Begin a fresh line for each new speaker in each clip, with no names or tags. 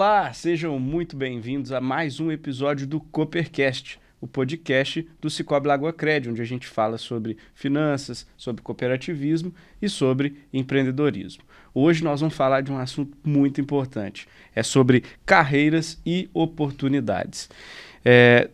Olá, sejam muito bem-vindos a mais um episódio do Coopercast, o podcast do Cicobi Lagoa Cred, onde a gente fala sobre finanças, sobre cooperativismo e sobre empreendedorismo. Hoje nós vamos falar de um assunto muito importante, é sobre carreiras e oportunidades.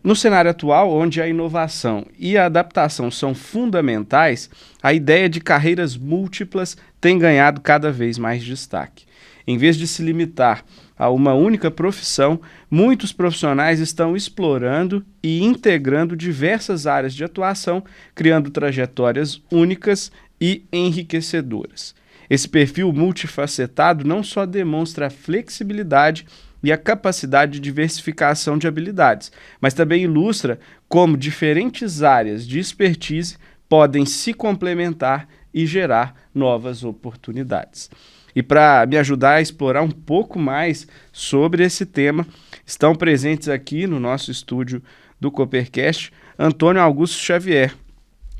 No cenário atual, onde a inovação e a adaptação são fundamentais, a ideia de carreiras múltiplas tem ganhado cada vez mais destaque. Em vez de se limitar a uma única profissão, muitos profissionais estão explorando e integrando diversas áreas de atuação, criando trajetórias únicas e enriquecedoras. Esse perfil multifacetado não só demonstra a flexibilidade e a capacidade de diversificação de habilidades, mas também ilustra como diferentes áreas de expertise podem se complementar e gerar novas oportunidades. E para me ajudar a explorar um pouco mais sobre esse tema, estão presentes aqui no nosso estúdio do Coopercast Antônio Augusto Xavier,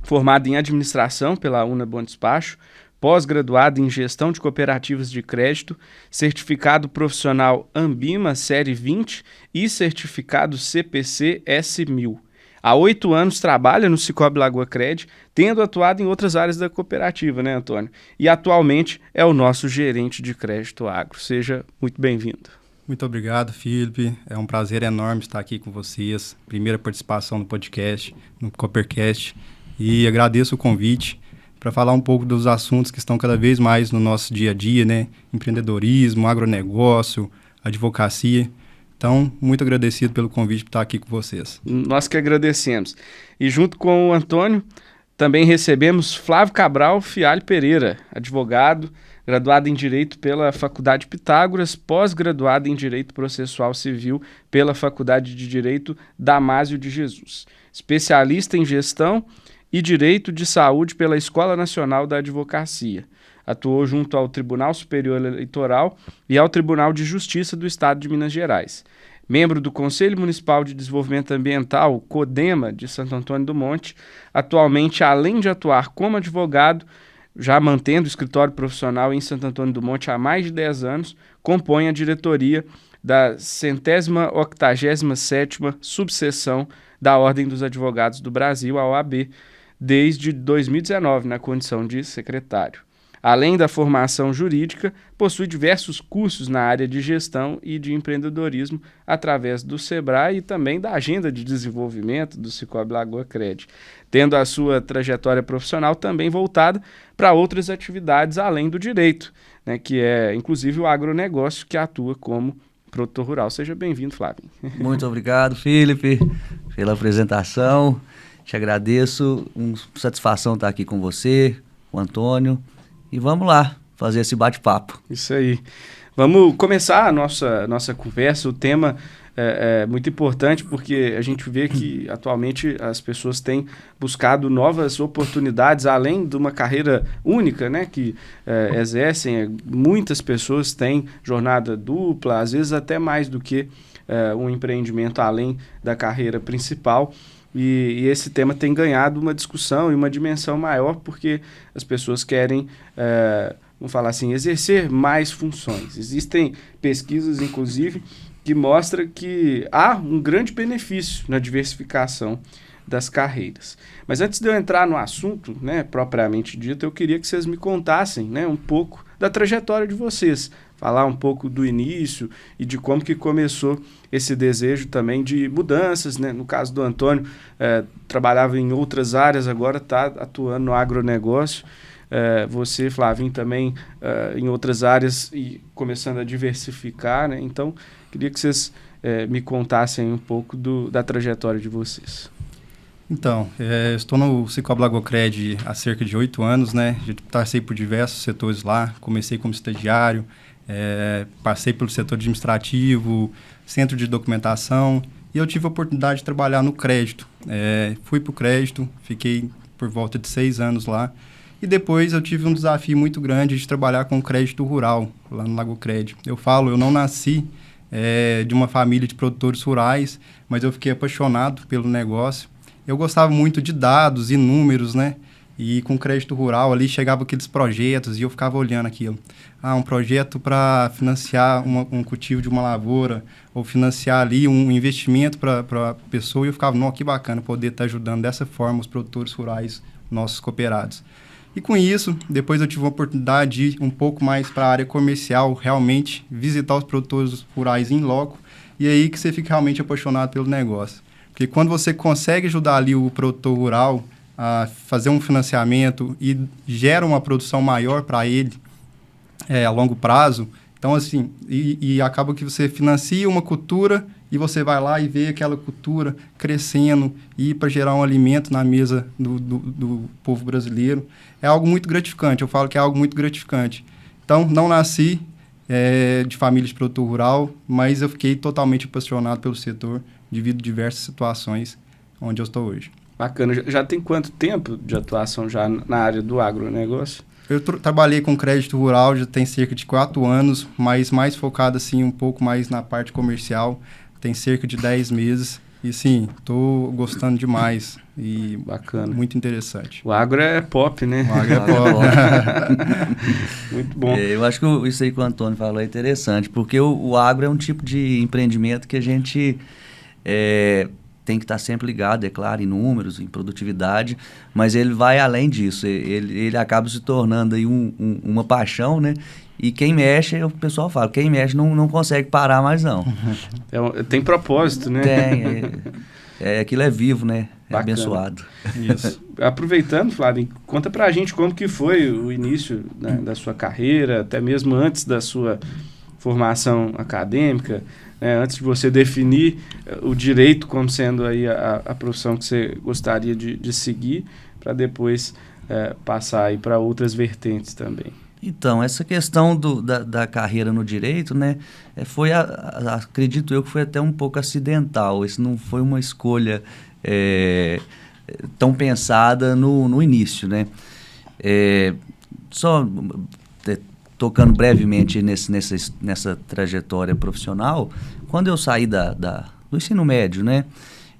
formado em administração pela UNA Bom Despacho, pós-graduado em gestão de cooperativas de crédito, certificado profissional Ambima Série 20 e certificado CPC S1000. Há 8 anos trabalha no Cicobi Lagoa Cred, tendo atuado em outras áreas da cooperativa, né, Antônio? E atualmente é o nosso gerente de crédito agro. Seja muito bem-vindo.
Muito obrigado, Felipe. É um prazer enorme estar aqui com vocês. Primeira participação no podcast, no Coopercast. E agradeço o convite para falar um pouco dos assuntos que estão cada vez mais no nosso dia a dia, né? Empreendedorismo, agronegócio, advocacia. Então, muito agradecido pelo convite por estar aqui com vocês.
Nós que agradecemos. E junto com o Antônio, também recebemos Flávio Cabral Fialho Pereira, advogado, graduado em Direito pela Faculdade Pitágoras, pós-graduado em Direito Processual Civil pela Faculdade de Direito Damásio de Jesus, especialista em Gestão e Direito de Saúde pela Escola Nacional da Advocacia. Atuou junto ao Tribunal Superior Eleitoral e ao Tribunal de Justiça do Estado de Minas Gerais. Membro do Conselho Municipal de Desenvolvimento Ambiental, CODEMA, de Santo Antônio do Monte, atualmente, além de atuar como advogado, já mantendo o escritório profissional em Santo Antônio do Monte há mais de 10 anos, compõe a diretoria da 187ª subseção da Ordem dos Advogados do Brasil, a OAB, desde 2019, na condição de secretário. Além da formação jurídica, possui diversos cursos na área de gestão e de empreendedorismo através do SEBRAE e também da Agenda de Desenvolvimento do Cicobi Lagoa Cred, tendo a sua trajetória profissional também voltada para outras atividades além do direito, né, que é inclusive o agronegócio, que atua como produtor rural. Seja bem-vindo, Flávio.
Muito obrigado, Felipe, pela apresentação. Te agradeço, uma satisfação estar aqui com você, o Antônio. E vamos lá, fazer esse bate-papo.
Isso aí. Vamos começar a nossa conversa. O tema é muito importante porque a gente vê que atualmente as pessoas têm buscado novas oportunidades, além de uma carreira única, né, que exercem. Muitas pessoas têm jornada dupla, às vezes até mais do que um empreendimento além da carreira principal. E esse tema tem ganhado uma discussão e uma dimensão maior porque as pessoas querem, vamos falar assim, exercer mais funções. Existem pesquisas, inclusive, que mostram que há um grande benefício na diversificação das carreiras. Mas antes de eu entrar no assunto, né, propriamente dito, eu queria que vocês me contassem, né, um pouco da trajetória de vocês. Falar um pouco do início e de como que começou esse desejo também de mudanças, né? No caso do Antônio, trabalhava em outras áreas, agora está atuando no agronegócio. Você, Flavinho, também em outras áreas e começando a diversificar, né? Então, queria que vocês me contassem um pouco da trajetória de vocês.
Então, estou no Cicobi Lagoa Cred há cerca de 8 anos, né? Já passei por diversos setores lá, comecei como estagiário, passei pelo setor administrativo, centro de documentação, e eu tive a oportunidade de trabalhar no crédito. Fui para o crédito, fiquei por volta de 6 anos lá, e depois eu tive um desafio muito grande de trabalhar com crédito rural, lá no Lagoa Cred. Eu não nasci de uma família de produtores rurais, mas eu fiquei apaixonado pelo negócio. Eu gostava muito de dados e números, né? E com crédito rural ali chegava aqueles projetos e eu ficava olhando aquilo. Um projeto para financiar um cultivo de uma lavoura ou financiar ali um investimento para a pessoa. E eu ficava, não, que bacana poder estar ajudando dessa forma os produtores rurais, nossos cooperados. E com isso, depois eu tive uma oportunidade de ir um pouco mais para a área comercial, realmente visitar os produtores rurais em loco. E aí que você fica realmente apaixonado pelo negócio. Porque quando você consegue ajudar ali o produtor rural a fazer um financiamento e gera uma produção maior para ele a longo prazo, então assim, e acaba que você financia uma cultura e você vai lá e vê aquela cultura crescendo e para gerar um alimento na mesa do povo brasileiro, é algo muito gratificante. Eu falo que é algo muito gratificante. Então, não nasci de família de produtor rural, mas eu fiquei totalmente apaixonado pelo setor devido a diversas situações onde eu estou hoje.
Bacana. Já tem quanto tempo de atuação já na área do agronegócio?
Eu trabalhei com crédito rural já tem cerca de 4 anos, mas mais focado assim um pouco mais na parte comercial, tem cerca de 10 meses. E sim, estou gostando demais e
bacana,
muito interessante.
O agro é pop, né?
O agro é pop.
Muito bom.
Eu acho que isso aí que o Antônio falou é interessante, porque o agro é um tipo de empreendimento que a gente tem que estar sempre ligado, é claro, em números, em produtividade, mas ele vai além disso, ele acaba se tornando aí uma paixão, né? E quem mexe, o pessoal fala, quem mexe não consegue parar mais não.
Tem propósito, né?
Tem, aquilo é vivo, né? É
bacana.
Abençoado.
Isso. Aproveitando, Flávio, conta pra gente como que foi o início, né, da sua carreira, até mesmo antes da sua formação acadêmica, né, antes de você definir o direito como sendo aí a profissão que você gostaria de seguir, para depois passar aí para outras vertentes também.
Então, essa questão da carreira no direito, né, acredito eu que foi até um pouco acidental. Isso não foi uma escolha tão pensada no início, né. Só tocando brevemente nessa trajetória profissional, quando eu saí do ensino médio, né,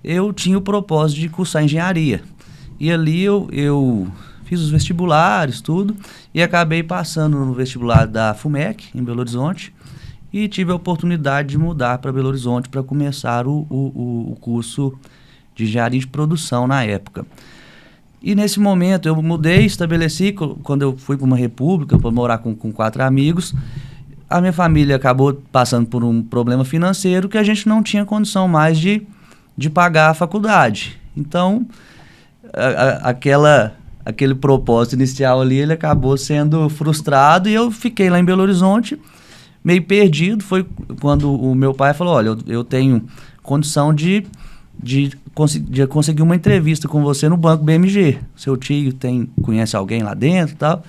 eu tinha o propósito de cursar engenharia. E ali eu fiz os vestibulares, tudo, e acabei passando no vestibular da FUMEC, em Belo Horizonte, e tive a oportunidade de mudar para Belo Horizonte para começar o curso de engenharia de produção na época. E nesse momento eu mudei, estabeleci, quando eu fui para uma república, para morar com 4 amigos, a minha família acabou passando por um problema financeiro que a gente não tinha condição mais de pagar a faculdade. Então, aquele propósito inicial ali, ele acabou sendo frustrado e eu fiquei lá em Belo Horizonte, meio perdido. Foi quando o meu pai falou, olha, eu tenho condição de conseguir uma entrevista com você no Banco BMG. Seu tio conhece alguém lá dentro e tal.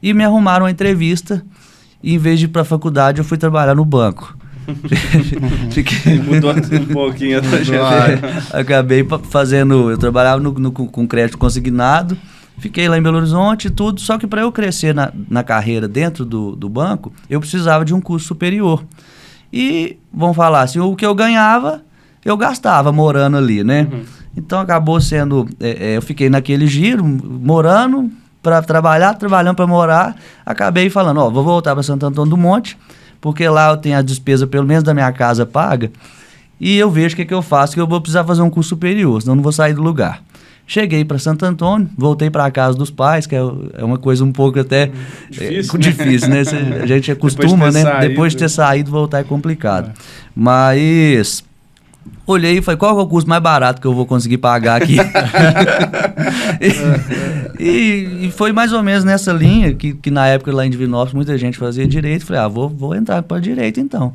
E me arrumaram uma entrevista e em vez de ir para a faculdade, eu fui trabalhar no banco.
Mudou um pouquinho a trajetória.
Acabei fazendo, eu trabalhava com crédito consignado, fiquei lá em Belo Horizonte e tudo, só que para eu crescer na carreira dentro do banco, eu precisava de um curso superior. E, vamos falar assim, o que eu ganhava, eu gastava morando ali, né? Uhum. Então acabou sendo, eu fiquei naquele giro, morando para trabalhar, trabalhando para morar, acabei falando, vou voltar para Santo Antônio do Monte, porque lá eu tenho a despesa, pelo menos da minha casa, paga, e eu vejo o que eu faço, que eu vou precisar fazer um curso superior, senão eu não vou sair do lugar. Cheguei para Santo Antônio, voltei para a casa dos pais, que é uma coisa um pouco até difícil, né? A gente acostuma, depois de ter saído, voltar é complicado. Mas olhei e falei, qual é o custo mais barato que eu vou conseguir pagar aqui? e foi mais ou menos nessa linha que na época lá em Divinópolis muita gente fazia direito. Falei, vou entrar para direito então.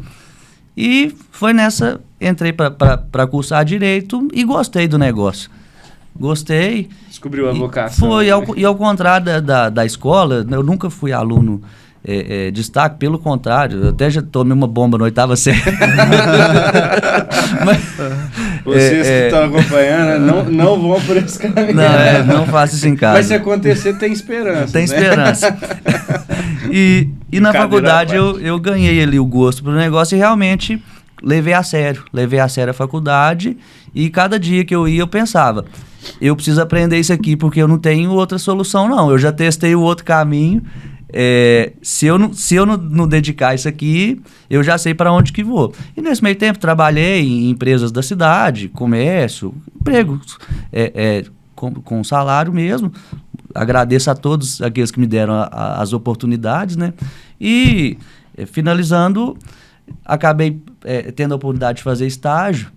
E foi nessa, entrei para cursar direito e gostei do negócio. Gostei.
Descobriu a vocação.
Foi, e ao contrário da escola, eu nunca fui aluno destaque, pelo contrário, eu até já tomei uma bomba na 8ª série.
Vocês que estão acompanhando não vão por esse caminho.
Não faça isso em casa.
Mas se acontecer, tem esperança.
Tem esperança. E na faculdade eu ganhei ali o gosto pro negócio e realmente levei a sério a faculdade, e cada dia que eu ia eu pensava, eu preciso aprender isso aqui porque eu não tenho outra solução não, eu já testei o outro caminho, se eu não dedicar isso aqui, eu já sei para onde que vou. E nesse meio tempo trabalhei em empresas da cidade, comércio, empregos com salário mesmo. Agradeço a todos aqueles que me deram as oportunidades, né? E finalizando, acabei tendo a oportunidade de fazer estágio.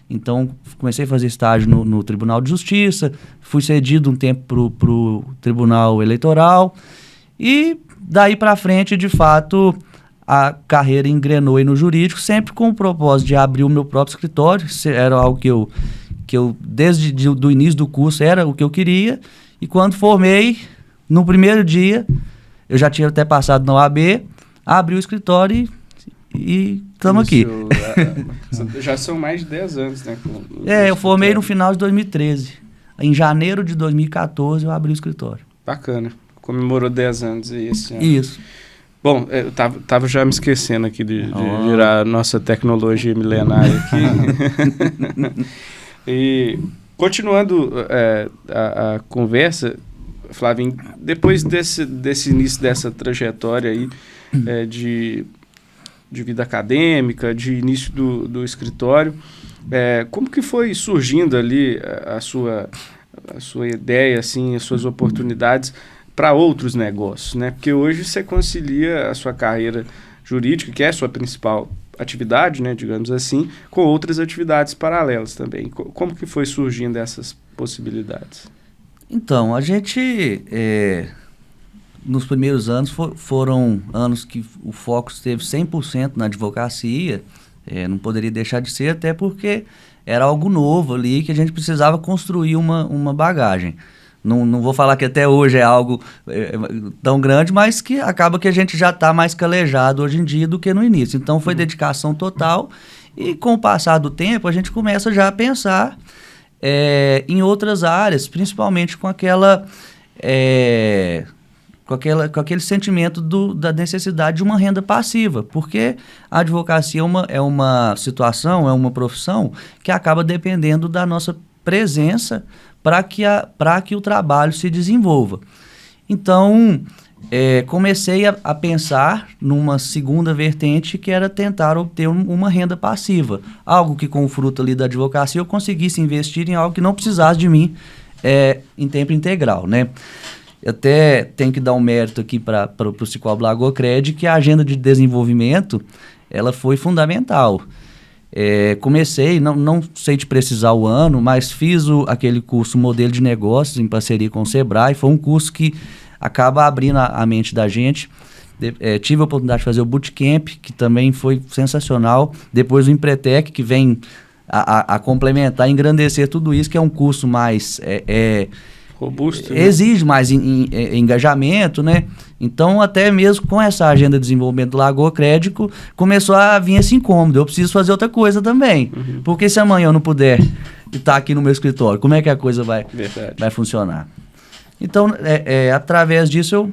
Então, comecei a fazer estágio no Tribunal de Justiça, fui cedido um tempo para o Tribunal Eleitoral, e daí para frente, de fato, a carreira engrenou aí no jurídico, sempre com o propósito de abrir o meu próprio escritório. Era algo que eu desde o início do curso, era o que eu queria. E quando formei, no primeiro dia, eu já tinha até passado na OAB, abri o escritório e estamos aqui.
Já são mais de 10 anos, né?
Eu formei no final de 2013. Em janeiro de 2014, eu abri o escritório.
Bacana. Comemorou 10 anos aí esse ano.
Isso.
Bom, eu tava já me esquecendo aqui de virar a nossa tecnologia milenária aqui. E continuando a conversa, Flavinho, depois desse início dessa trajetória aí de vida acadêmica, de início do escritório, como que foi surgindo ali a sua ideia, assim, as suas oportunidades para outros negócios, né? Porque hoje você concilia a sua carreira jurídica, que é a sua principal atividade, né, digamos assim, com outras atividades paralelas também. Como que foi surgindo essas possibilidades?
Então, a gente, nos primeiros anos, foram anos que o foco esteve 100% na advocacia, não poderia deixar de ser, até porque era algo novo ali, que a gente precisava construir uma bagagem. Não vou falar que até hoje é algo tão grande, mas que acaba que a gente já está mais calejado hoje em dia do que no início. Então, foi dedicação total, e com o passar do tempo, a gente começa já a pensar em outras áreas, principalmente com aquele sentimento da necessidade de uma renda passiva, porque a advocacia é uma situação, é uma profissão que acaba dependendo da nossa presença para que o trabalho se desenvolva. Então, comecei a pensar numa segunda vertente, que era tentar obter uma renda passiva. Algo que, com o fruto ali da advocacia, eu conseguisse investir em algo que não precisasse de mim em tempo integral, né? Eu até tenho que dar um mérito aqui para o Cicobi Lagoa Cred, que a agenda de desenvolvimento ela foi fundamental. Comecei, não sei te precisar o ano, mas fiz aquele curso Modelo de Negócios em parceria com o Sebrae. Foi um curso que acaba abrindo a mente da gente. Tive a oportunidade de fazer o Bootcamp, que também foi sensacional. Depois o Empretec, que vem a complementar, engrandecer tudo isso, que é um curso mais
robusto, né?
Exige mais engajamento, né? Então, até mesmo com essa agenda de desenvolvimento do Lagoa Crédito, começou a vir esse incômodo. Eu preciso fazer outra coisa também. Uhum. Porque se amanhã eu não puder estar aqui no meu escritório, como é que a coisa vai funcionar? Então, através disso, eu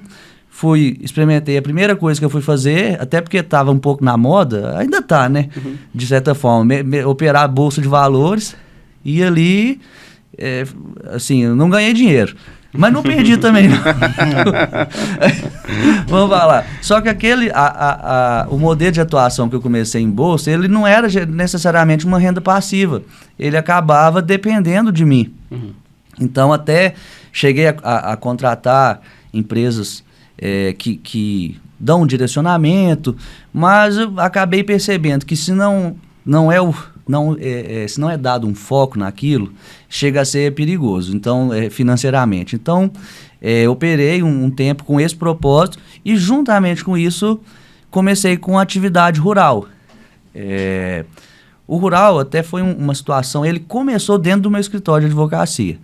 experimentei. A primeira coisa que eu fui fazer, até porque estava um pouco na moda, ainda está, né? Uhum. De certa forma, operar a bolsa de valores, e ali, assim, eu não ganhei dinheiro. Mas não perdi também, não. Vamos falar. Só que o modelo de atuação que eu comecei em bolsa, ele não era necessariamente uma renda passiva. Ele acabava dependendo de mim. Uhum. Então, até cheguei a contratar empresas que dão um direcionamento, mas eu acabei percebendo que se não é dado um foco naquilo, chega a ser perigoso, então, financeiramente. Então, operei um tempo com esse propósito e, juntamente com isso, comecei com a atividade rural. O rural até foi uma situação, ele começou dentro do meu escritório de advocacia.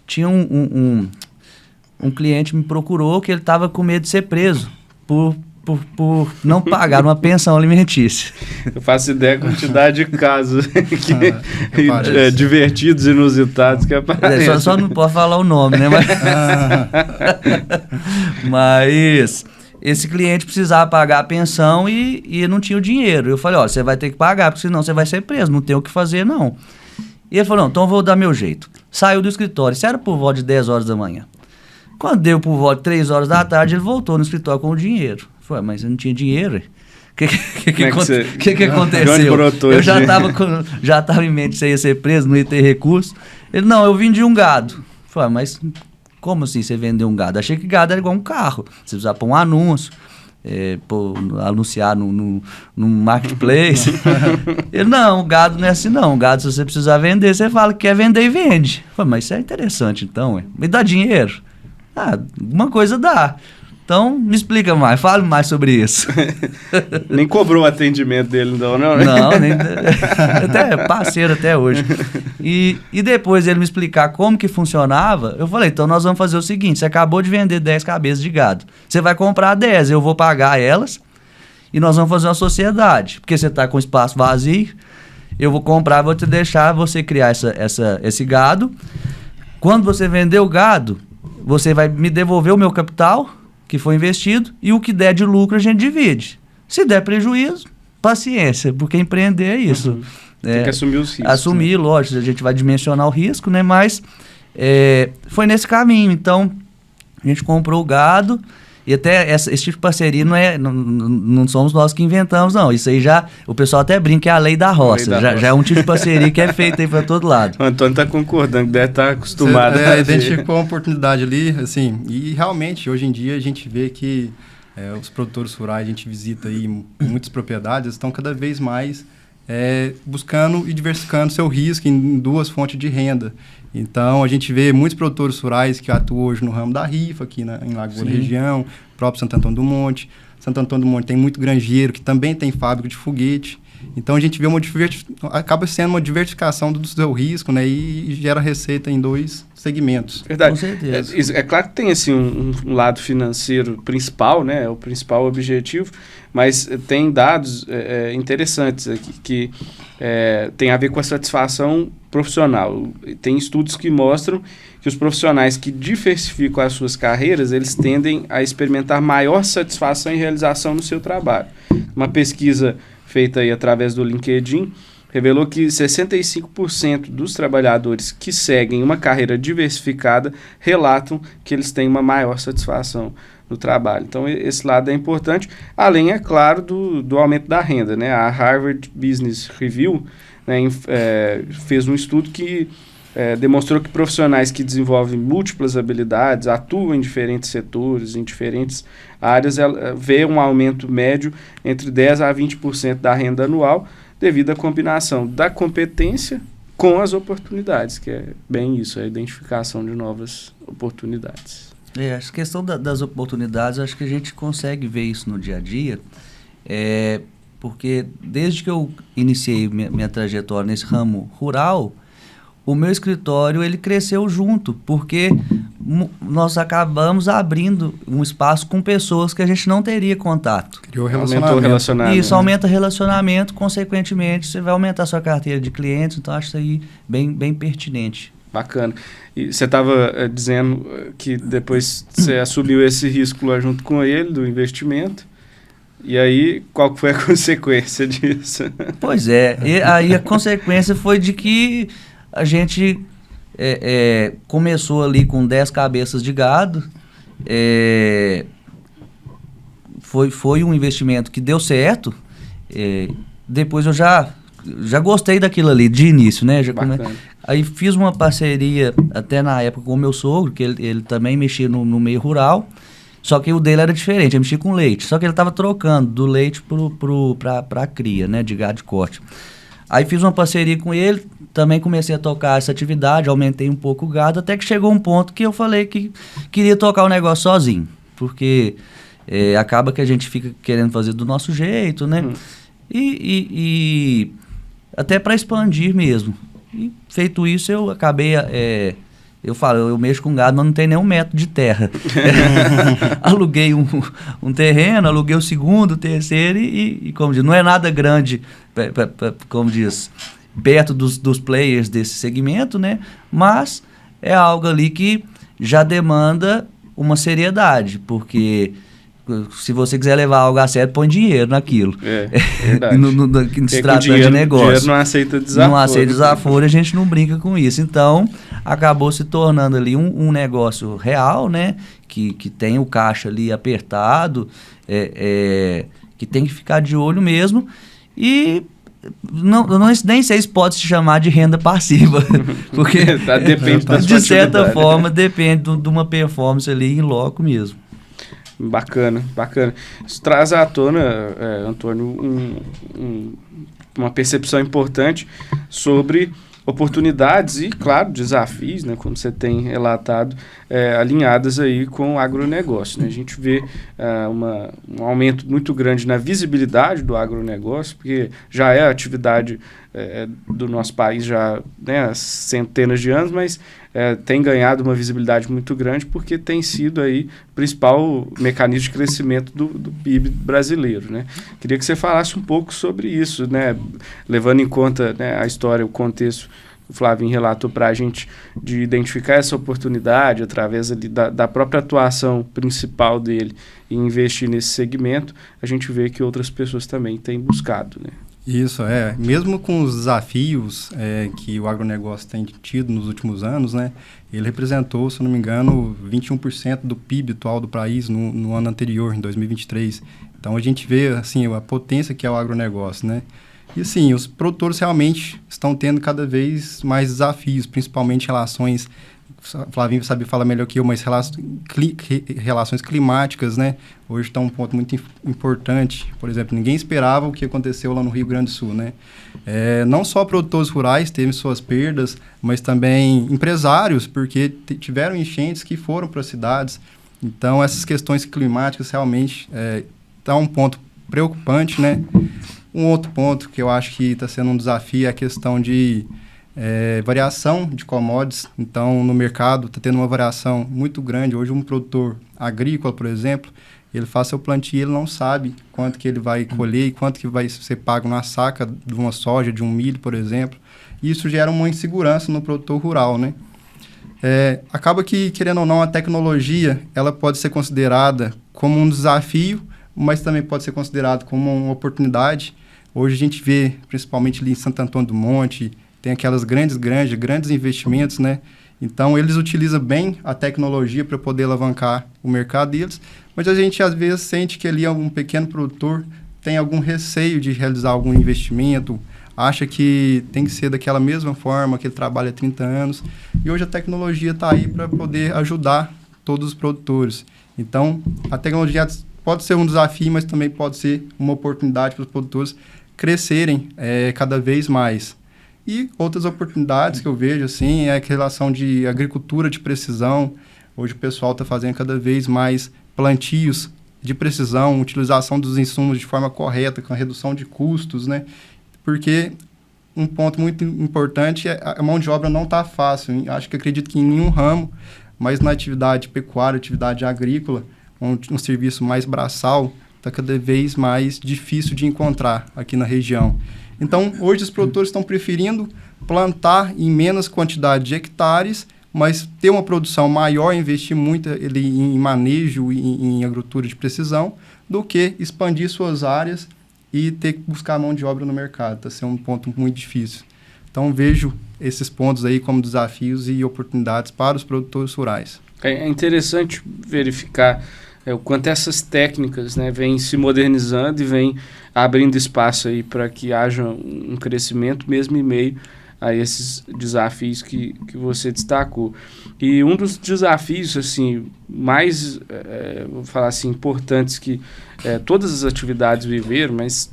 Tinha um cliente me procurou que ele estava com medo de ser preso por não pagar uma pensão alimentícia.
Eu faço ideia da quantidade de casos divertidos, inusitados que aparecem.
Só não posso falar o nome, né? Mas esse cliente precisava pagar a pensão e não tinha o dinheiro. Eu falei, ó, você vai ter que pagar, porque senão você vai ser preso, não tem o que fazer, não. E ele falou, não, então eu vou dar meu jeito. Saiu do escritório, isso era por volta de 10 horas da manhã. Quando deu por volta de 3 horas da tarde, ele voltou no escritório com o dinheiro. Eu falei, mas eu não tinha dinheiro. O que aconteceu? Eu já tava em mente que você ia ser preso, não ia ter recurso. Ele, não, eu vendi um gado. Eu falei, mas como assim você vendeu um gado? Achei que gado era igual um carro. Você precisava pôr um anúncio, anunciar no marketplace. Ele, não, o gado não é assim não. O gado, se você precisar vender, você fala que quer vender e vende. Eu falei, mas isso é interessante então. Me dá dinheiro? Ah, alguma coisa dá. Então, me explica mais, fale mais sobre isso.
Nem cobrou o atendimento dele, não, né?
Não, nem... até parceiro até hoje. E depois ele me explicar como que funcionava, eu falei, então nós vamos fazer o seguinte, você acabou de vender 10 cabeças de gado, você vai comprar 10, eu vou pagar elas e nós vamos fazer uma sociedade, porque você está com espaço vazio, eu vou comprar, vou te deixar você criar esse gado. Quando você vender o gado, você vai me devolver o meu capital, que foi investido, e o que der de lucro a gente divide. Se der prejuízo, paciência, porque empreender é isso.
Uhum. Tem que assumir os riscos.
Assumir, né? Lógico, a gente vai dimensionar o risco, né? Mas foi nesse caminho. Então, a gente comprou o gado, e até esse tipo de parceria não somos nós que inventamos, não. Isso aí já, o pessoal até brinca que é a lei da roça. Já é um tipo de parceria que é feita aí para todo lado.
O Antônio está concordando, deve estar acostumado.
Você identificou uma oportunidade ali, assim, e realmente, hoje em dia, a gente vê que os produtores rurais, a gente visita aí muitas propriedades, estão cada vez mais buscando e diversificando seu risco em 2 fontes de renda. Então, a gente vê muitos produtores rurais que atuam hoje no ramo da rifa, aqui em Lagoa da região, próprio Santo Antônio do Monte. Santo Antônio do Monte tem muito granjeiro que também tem fábrica de foguete. Então, a gente vê acaba sendo uma diversificação do seu risco, né? E gera receita em 2 segmentos.
Verdade.
Com certeza.
É claro que tem assim, um lado financeiro principal, né? É o principal objetivo, mas tem dados interessantes aqui que tem a ver com a satisfação profissional. Tem estudos que mostram que os profissionais que diversificam as suas carreiras, eles tendem a experimentar maior satisfação e realização no seu trabalho. Uma pesquisa feita aí através do LinkedIn revelou que 65% dos trabalhadores que seguem uma carreira diversificada relatam que eles têm uma maior satisfação no trabalho. Então, esse lado é importante, além, é claro, do aumento da renda, né? A Harvard Business Review, né, fez um estudo que demonstrou que profissionais que desenvolvem múltiplas habilidades, atuam em diferentes setores, em diferentes áreas, vê um aumento médio entre 10% a 20% da renda anual, devido à combinação da competência com as oportunidades, que é bem isso, a identificação de novas oportunidades.
A questão das oportunidades, acho que a gente consegue ver isso no dia a dia, porque desde que eu iniciei minha trajetória nesse ramo rural, o meu escritório ele cresceu junto, porque nós acabamos abrindo um espaço com pessoas que a gente não teria contato.
Criou relacionamento.
Isso aumenta relacionamento, consequentemente você vai aumentar a sua carteira de clientes, então acho isso aí bem pertinente.
Bacana. E você estava dizendo que depois você assumiu esse risco lá junto com ele, do investimento, e aí qual foi a consequência disso?
Pois e aí a consequência foi de que a gente começou ali com 10 cabeças de gado, foi um investimento que deu certo, depois eu já gostei daquilo ali, de início, né? Aí fiz uma parceria até na época com o meu sogro, que ele também mexia no meio rural, só que o dele era diferente, ele mexia com leite, só que ele estava trocando do leite para a cria, né, de gado de corte. Aí fiz uma parceria com ele, também comecei a tocar essa atividade, aumentei um pouco o gado, até que chegou um ponto que eu falei que queria tocar o negócio sozinho, porque acaba que a gente fica querendo fazer do nosso jeito, né? E até para expandir mesmo. E feito isso, eu acabei... eu mexo com gado, mas não tem nenhum metro de terra. Aluguei um terreno, aluguei o segundo, o terceiro e como diz, não é nada grande, como diz, perto dos players desse segmento, né? Mas é algo ali que já demanda uma seriedade, porque Se você quiser levar algo a sério, põe dinheiro naquilo.
Verdade.
Se tratando de negócio.
Dinheiro não aceita desaforo.
Não aceita desaforo, a gente não brinca com isso. Então, acabou se tornando ali um negócio real, né? Que tem o caixa ali apertado, que tem que ficar de olho mesmo. E nem sei se pode se chamar de renda passiva, porque
depende da sua
de certa
atividade,
forma depende de uma performance ali em loco mesmo.
Bacana. Isso traz à tona, Antônio, uma percepção importante sobre oportunidades e, claro, desafios, né, como você tem relatado, alinhadas aí com o agronegócio, né? A gente vê um aumento muito grande na visibilidade do agronegócio, porque já é a atividade do nosso país já, né, há centenas de anos, mas tem ganhado uma visibilidade muito grande porque tem sido aí o principal mecanismo de crescimento do PIB brasileiro, né? Queria que você falasse um pouco sobre isso, né, levando em conta, né, a história, o contexto que o Flavinho relatou para a gente, de identificar essa oportunidade através ali da própria atuação principal dele e investir nesse segmento. A gente vê que outras pessoas também têm buscado, né?
Isso, mesmo com os desafios que o agronegócio tem tido nos últimos anos, né, ele representou, se não me engano, 21% do PIB atual do país no ano anterior, em 2023. Então, a gente vê assim, a potência que é o agronegócio, né? E, assim, os produtores realmente estão tendo cada vez mais desafios, principalmente relações, Flavinho sabe falar melhor que eu, mas relações climáticas, né? Hoje está um ponto muito importante. Por exemplo, ninguém esperava o que aconteceu lá no Rio Grande do Sul, né? Não só produtores rurais teve suas perdas, mas também empresários, porque tiveram enchentes que foram para as cidades. Então, essas questões climáticas realmente tá um ponto preocupante, né? Um outro ponto que eu acho que está sendo um desafio é a questão de variação de commodities. Então, no mercado está tendo uma variação muito grande. Hoje, um produtor agrícola, por exemplo, ele faz seu plantio e ele não sabe quanto que ele vai colher e quanto que vai ser pago na saca de uma soja, de um milho, por exemplo. E isso gera uma insegurança no produtor rural, né? Acaba que, querendo ou não, a tecnologia ela pode ser considerada como um desafio, mas também pode ser considerado como uma oportunidade. Hoje a gente vê, principalmente ali em Santo Antônio do Monte, tem aquelas grandes granjas, grandes investimentos, né? Então, eles utilizam bem a tecnologia para poder alavancar o mercado deles, mas a gente, às vezes, sente que ali algum pequeno produtor tem algum receio de realizar algum investimento, acha que tem que ser daquela mesma forma que ele trabalha há 30 anos, e hoje a tecnologia está aí para poder ajudar todos os produtores. Então, a tecnologia pode ser um desafio, mas também pode ser uma oportunidade para os produtores crescerem cada vez mais. E outras oportunidades que eu vejo, assim, é a relação de agricultura de precisão. Hoje o pessoal está fazendo cada vez mais plantios de precisão, utilização dos insumos de forma correta, com a redução de custos, né? Porque um ponto muito importante é a mão de obra não está fácil. Acredito que em nenhum ramo, mas na atividade pecuária, atividade agrícola, um serviço mais braçal, está cada vez mais difícil de encontrar aqui na região. Então, hoje os produtores estão preferindo plantar em menos quantidade de hectares, mas ter uma produção maior, investir muito em manejo e em agricultura de precisão, do que expandir suas áreas e ter que buscar mão de obra no mercado. Está sendo um ponto muito difícil. Então, vejo esses pontos aí como desafios e oportunidades para os produtores rurais.
É interessante verificar o quanto essas técnicas, né, vêm se modernizando e vêm abrindo espaço aí para que haja um crescimento mesmo em meio a esses desafios que você destacou. E um dos desafios assim, mais, vou falar assim, importantes que todas as atividades viveram, mas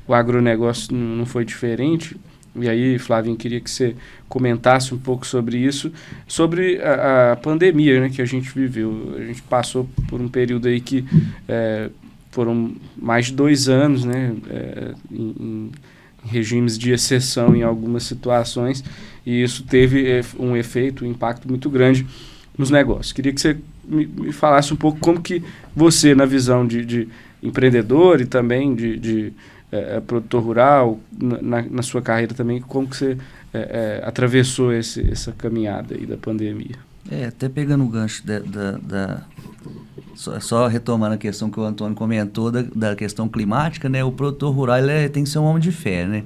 o agronegócio não foi diferente. E aí, Flavinho, queria que você comentasse um pouco sobre isso, sobre a pandemia, né, que a gente viveu. A gente passou por um período aí que foram mais de 2 anos, né, em regimes de exceção em algumas situações, e isso teve um efeito, um impacto muito grande nos negócios. Queria que você me falasse um pouco como que você, na visão de empreendedor e também de produtor rural, na sua carreira também, como que você atravessou essa caminhada aí da pandemia?
Até pegando o gancho Só retomando a questão que o Antônio comentou da questão climática, né? O produtor rural tem que ser um homem de fé, né?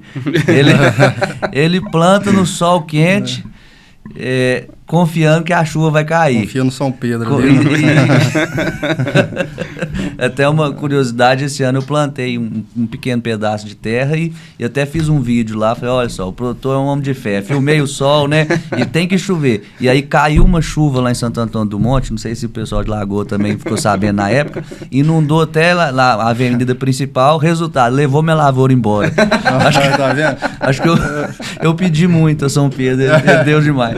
Ele planta no sol quente, confiando que a chuva vai cair.
Confia no São Pedro.
Até uma curiosidade, esse ano eu plantei um pequeno pedaço de terra e até fiz um vídeo lá, falei, olha só, o produtor é um homem de fé, filmei o sol, né, e tem que chover. E aí caiu uma chuva lá em Santo Antônio do Monte, não sei se o pessoal de Lagoa também ficou sabendo na época, inundou até lá a avenida principal, resultado, levou minha lavoura embora.
Tá vendo?
Acho que eu pedi muito a São Pedro, ele deu demais.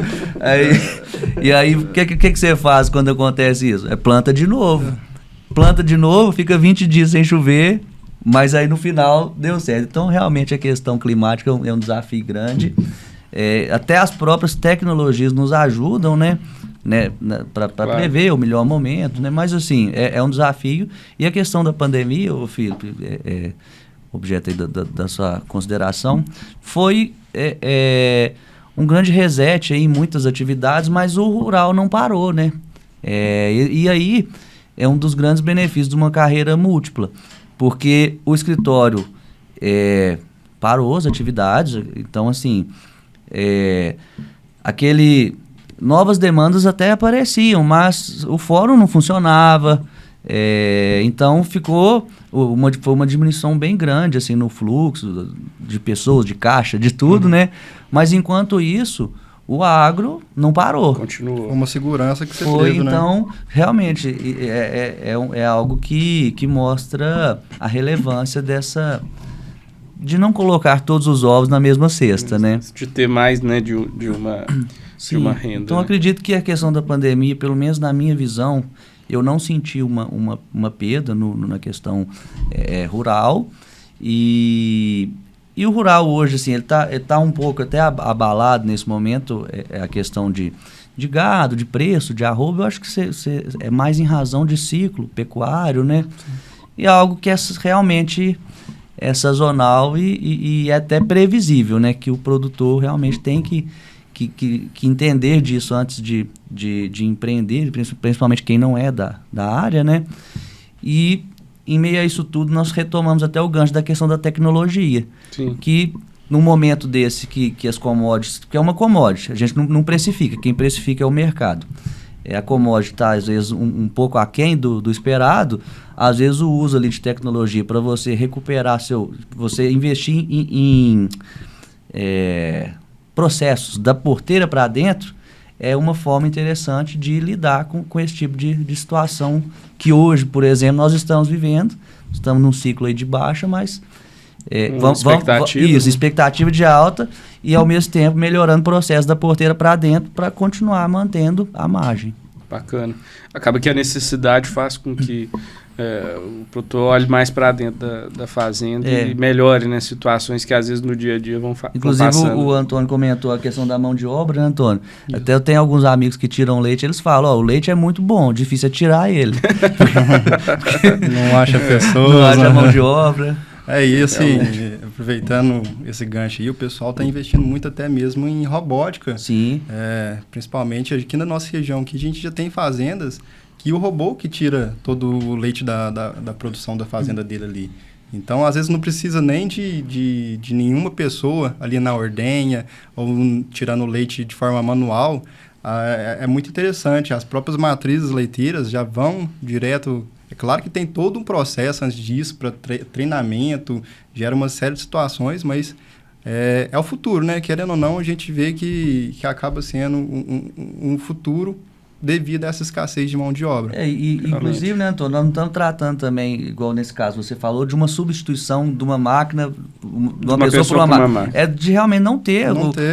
E aí, o que você faz quando acontece isso? Planta de novo. Planta de novo, fica 20 dias sem chover, mas aí no final deu certo. Então, realmente, a questão climática é um desafio grande. Até as próprias tecnologias nos ajudam, né? Para prever o melhor momento, né? Mas, assim, é um desafio. E a questão da pandemia, ô Felipe, objeto aí da sua consideração, foi um grande reset aí em muitas atividades, mas o rural não parou, né? E aí é um dos grandes benefícios de uma carreira múltipla, porque o escritório parou as atividades, então assim, novas demandas até apareciam, mas o fórum não funcionava, então foi uma diminuição bem grande assim, no fluxo de pessoas, de caixa, de tudo, né? Mas enquanto isso, o agro não parou.
Continuou.
Uma segurança que você
foi,
teve,
então, realmente, é algo que mostra a relevância de não colocar todos os ovos na mesma cesta, né?
De ter mais, né, de uma renda.
Então, acredito que a questão da pandemia, pelo menos na minha visão, eu não senti uma perda na questão rural. E o rural hoje, assim, ele tá um pouco até abalado nesse momento, a questão de gado, de preço, de arroba, eu acho que é mais em razão de ciclo pecuário, né? Sim. E é algo que realmente é sazonal e é até previsível, né? Que o produtor realmente tem que entender disso antes de empreender, principalmente quem não é da área, né? E em meio a isso tudo, nós retomamos até o gancho da questão da tecnologia.
Sim.
Que num momento desse que as commodities, que é uma commodity, a gente não precifica, quem precifica é o mercado. A commodity está, às vezes, um pouco aquém do esperado, às vezes o uso ali de tecnologia para você recuperar você investir em processos da porteira para dentro, é uma forma interessante de lidar com esse tipo de situação que hoje, por exemplo, nós estamos vivendo. Estamos num ciclo aí de baixa, mas expectativa de alta e, ao mesmo tempo, melhorando o processo da porteira para dentro para continuar mantendo a margem.
Bacana. Acaba que a necessidade faz com que o produtor olhe mais para dentro da fazenda e melhore, né, situações que às vezes no dia a dia vão passando.
Inclusive o Antônio comentou a questão da mão de obra, né, Antônio? Isso. Até eu tenho alguns amigos que tiram leite, eles falam, o leite é muito bom, difícil é tirar ele.
Não acha pessoas.
Não acha mão de obra.
E assim, aproveitando esse gancho aí, o pessoal está investindo muito até mesmo em robótica.
Sim.
Principalmente aqui na nossa região, que a gente já tem fazendas que o robô que tira todo o leite da produção da fazenda dele ali. Então, às vezes, não precisa nem de nenhuma pessoa ali na ordenha ou tirando o leite de forma manual. É muito interessante. As próprias matrizes leiteiras já vão direto... É claro que tem todo um processo antes disso para treinamento, gera uma série de situações, mas é o futuro, né? Querendo ou não, a gente vê que acaba sendo um futuro devido a essa escassez de mão de obra.
Inclusive, né, Antônio, nós não estamos tratando também, igual nesse caso você falou, de uma substituição de uma máquina, de uma pessoa por uma máquina. É de realmente não ter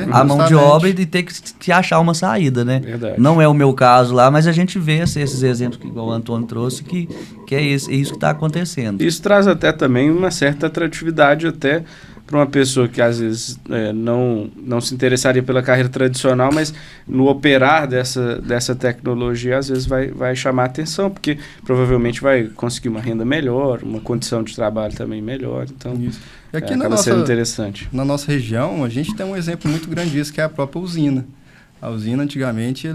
a mão de obra e de ter que achar uma saída, né?
Verdade.
Não é o meu caso lá, mas a gente vê esses exemplos que igual o Antônio trouxe, que é isso que está acontecendo.
Isso traz até também uma certa atratividade até para uma pessoa que às vezes não se interessaria pela carreira tradicional, mas no operar dessa tecnologia às vezes vai chamar atenção, porque provavelmente vai conseguir uma renda melhor, uma condição de trabalho também melhor, então
isso. E aqui
acaba sendo interessante.
Na nossa região, a gente tem um exemplo muito grande disso, que é a própria usina. A usina, antigamente,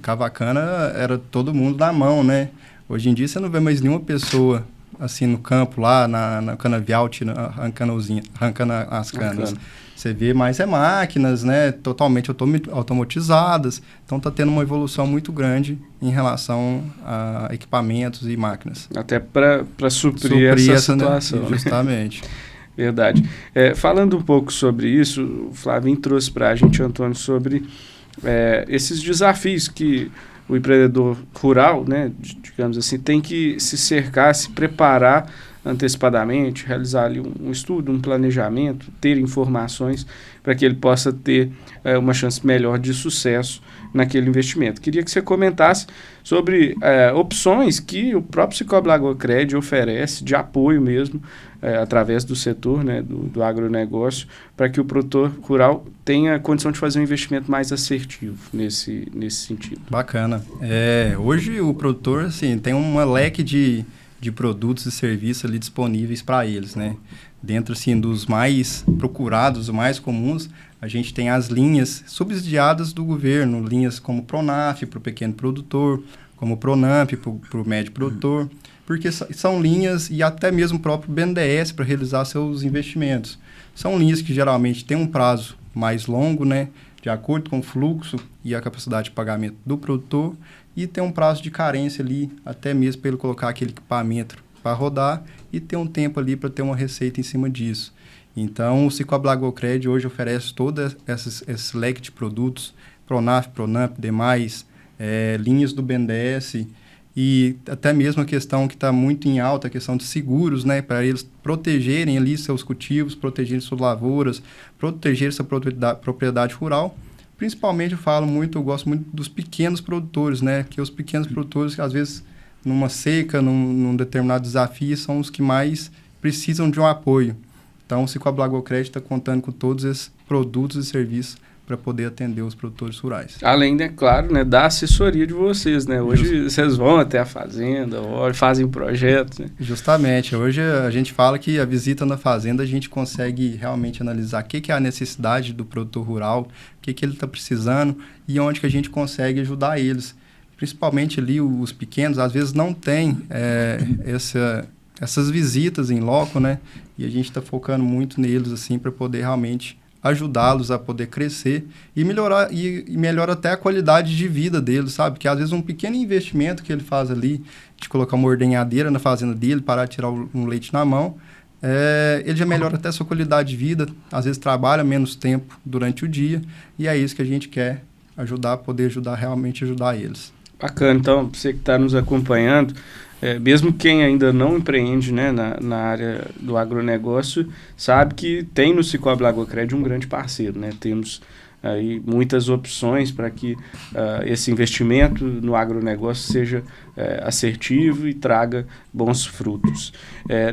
cavacana era todo mundo na mão, né? Hoje em dia você não vê mais nenhuma pessoa assim no campo, lá na canavial, arrancando as canas. Você vê mais máquinas, né, totalmente automatizadas. Então está tendo uma evolução muito grande em relação a equipamentos e máquinas.
Até para suprir essa situação.
Né? Justamente.
Verdade. Falando um pouco sobre isso, o Flavinho trouxe para a gente, Antônio, sobre esses desafios que o empreendedor rural, né, digamos assim, tem que se cercar, se preparar antecipadamente, realizar ali um estudo, um planejamento, ter informações para que ele possa ter uma chance melhor de sucesso naquele investimento. Queria que você comentasse sobre opções que o próprio Cicobi Lagoa Cred oferece de apoio mesmo, através do setor, né, do agronegócio, para que o produtor rural tenha condição de fazer um investimento mais assertivo nesse sentido.
Bacana. Hoje o produtor assim, tem um leque de produtos e serviços ali disponíveis para eles, né? Dentro assim, dos mais procurados, os mais comuns, a gente tem as linhas subsidiadas do governo, linhas como Pronaf para o pequeno produtor, como Pronamp para o médio produtor, porque são linhas e até mesmo o próprio BNDES para realizar seus investimentos. São linhas que geralmente têm um prazo mais longo, né? De acordo com o fluxo e a capacidade de pagamento do produtor, e tem um prazo de carência ali, até mesmo para ele colocar aquele equipamento para rodar e ter um tempo ali para ter uma receita em cima disso. Então, o Cicobi Lagoa Cred hoje oferece todo esse leque de produtos, Pronaf, Pronamp, demais, linhas do BNDES e até mesmo a questão que está muito em alta, a questão de seguros, né, para eles protegerem ali seus cultivos, protegerem suas lavouras, proteger essa propriedade rural. Principalmente eu gosto muito dos pequenos produtores, né? Que os pequenos produtores, às vezes, numa seca, num determinado desafio, são os que mais precisam de um apoio. Então, o Cicobi Lagoa Cred está contando com todos esses produtos e serviços para poder atender os produtores rurais.
Além, é claro, né, da assessoria de vocês, né? Hoje vocês vão até a fazenda, fazem projetos, né?
Justamente. Hoje a gente fala que a visita na fazenda a gente consegue realmente analisar o que é a necessidade do produtor rural, o que ele está precisando e onde que a gente consegue ajudar eles. Principalmente ali os pequenos, às vezes não tem essas visitas em loco, né? E a gente está focando muito neles assim para poder realmente ajudá-los a poder crescer e melhorar e melhora até a qualidade de vida deles, sabe? Que às vezes um pequeno investimento que ele faz ali, de colocar uma ordenhadeira na fazenda dele, parar de tirar um leite na mão, ele já melhora até a sua qualidade de vida, às vezes trabalha menos tempo durante o dia, e é isso que a gente quer realmente ajudar eles.
Bacana, então, você que está nos acompanhando, mesmo quem ainda não empreende, né, na área do agronegócio, sabe que tem no Cicobi Lagoa Cred um grande parceiro, né? Temos aí muitas opções para que esse investimento no agronegócio seja assertivo e traga bons frutos.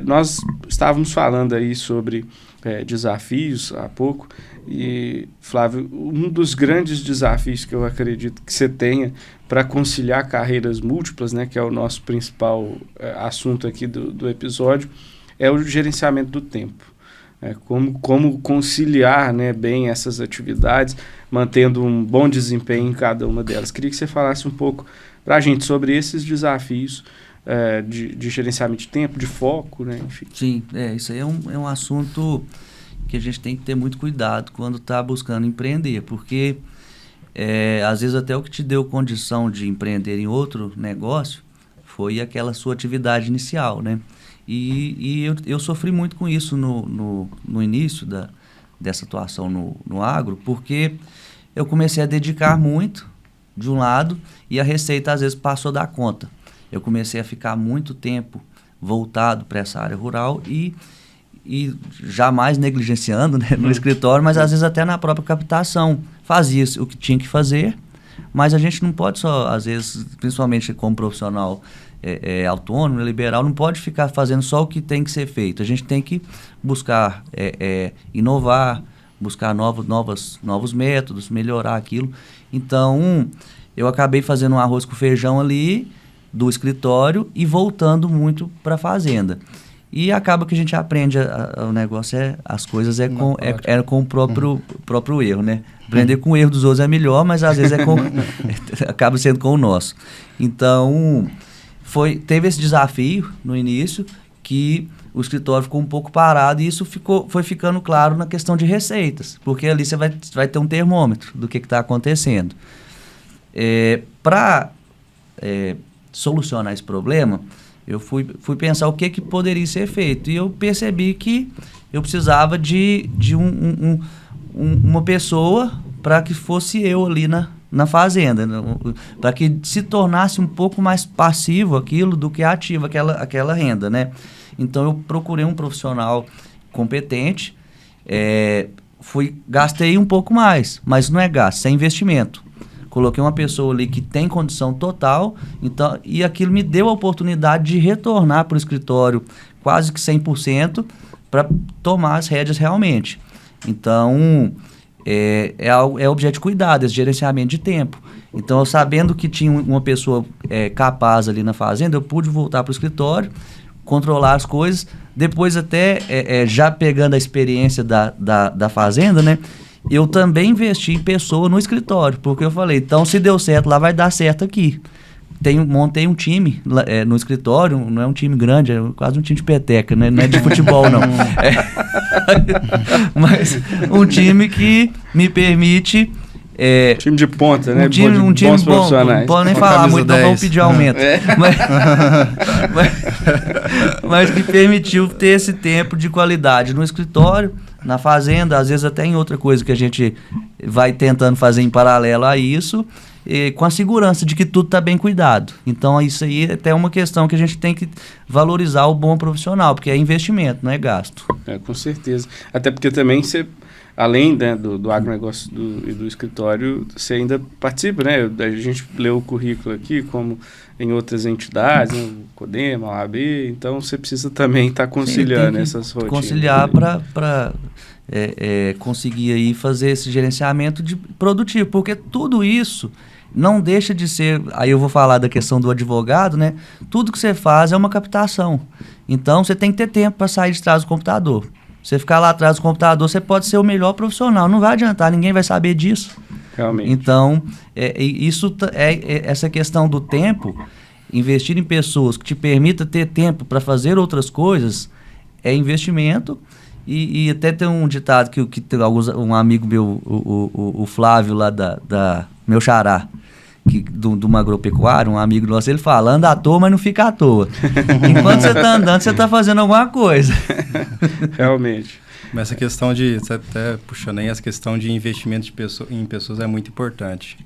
Nós estávamos falando aí sobre desafios há pouco e, Flávio, um dos grandes desafios que eu acredito que você tenha para conciliar carreiras múltiplas, né, que é o nosso principal assunto aqui do episódio, é o gerenciamento do tempo. Como conciliar, né, bem essas atividades, mantendo um bom desempenho em cada uma delas. Queria que você falasse um pouco para a gente sobre esses desafios de gerenciamento de tempo, de foco, né, enfim.
Sim, isso aí é um assunto que a gente tem que ter muito cuidado quando está buscando empreender, porque às vezes até o que te deu condição de empreender em outro negócio foi aquela sua atividade inicial, né? E eu sofri muito com isso no início dessa atuação no agro, porque eu comecei a dedicar muito de um lado e a receita às vezes passou da conta. Eu comecei a ficar muito tempo voltado para essa área rural e jamais negligenciando, né, no escritório, mas às vezes até na própria captação. Fazia o que tinha que fazer, mas a gente não pode só, às vezes, principalmente como profissional autônomo, liberal, não pode ficar fazendo só o que tem que ser feito. A gente tem que buscar inovar, buscar novos métodos, melhorar aquilo. Então, eu acabei fazendo um arroz com feijão ali do escritório e voltando muito para a fazenda. E acaba que a gente aprende, o negócio as coisas com o próprio erro, né? Aprender com o erro dos outros é melhor, mas às vezes acaba sendo com o nosso. Então, teve esse desafio no início, que o escritório ficou um pouco parado, e isso foi ficando claro na questão de receitas, porque ali você vai ter um termômetro do que está acontecendo. Para solucionar esse problema, eu fui pensar o que poderia ser feito, e eu percebi que eu precisava de uma pessoa para que fosse eu ali na fazenda, para que se tornasse um pouco mais passivo aquilo do que ativo, aquela renda, né? Então eu procurei um profissional competente, gastei um pouco mais, mas não é gasto, é investimento. Coloquei uma pessoa ali que tem condição total, então, e aquilo me deu a oportunidade de retornar para o escritório quase que 100% para tomar as rédeas realmente. Então, é objeto de cuidado, esse gerenciamento de tempo. Então, eu sabendo que tinha uma pessoa capaz ali na fazenda, eu pude voltar para o escritório, controlar as coisas, depois até já pegando a experiência da fazenda, né? Eu também investi em pessoa no escritório, porque eu falei, então se deu certo lá, vai dar certo aqui. Montei um time no escritório, não é um time grande, é quase um time de peteca, né? Não é de futebol, não. Mas um time que me permite...
time de ponta, né?
Um time
bons
bom,
profissionais.
Não pode nem falar muito, então vamos pedir aumento. Mas que permitiu ter esse tempo de qualidade no escritório, na fazenda, às vezes até em outra coisa que a gente vai tentando fazer em paralelo a isso, com a segurança de que tudo está bem cuidado. Então isso aí é até uma questão que a gente tem que valorizar o bom profissional, porque é investimento, não é gasto.
Com certeza. Até porque também você, além, né, do agronegócio e do escritório, você ainda participa, né? A gente leu o currículo aqui, como em outras entidades, né, o CODEMA, a OAB, então você precisa também estar conciliando essas rotinas.
Conciliar para conseguir aí fazer esse gerenciamento produtivo, porque tudo isso não deixa de ser, aí eu vou falar da questão do advogado, né? Tudo que você faz é uma captação. Então você tem que ter tempo para sair de trás do computador. Você ficar lá atrás do computador, você pode ser o melhor profissional. Não vai adiantar, ninguém vai saber disso.
Realmente.
Então, essa questão do tempo, investir em pessoas que te permita ter tempo para fazer outras coisas, é investimento. E até tem um ditado que tem um amigo meu, o Flávio lá da meu xará, de uma agropecuária, um amigo nosso, ele fala, anda à toa, mas não fica à toa. Enquanto você está andando, você está fazendo alguma coisa.
Realmente.
Mas essa questão de, você até puxando aí, essa questão de investimento em pessoas é muito importante.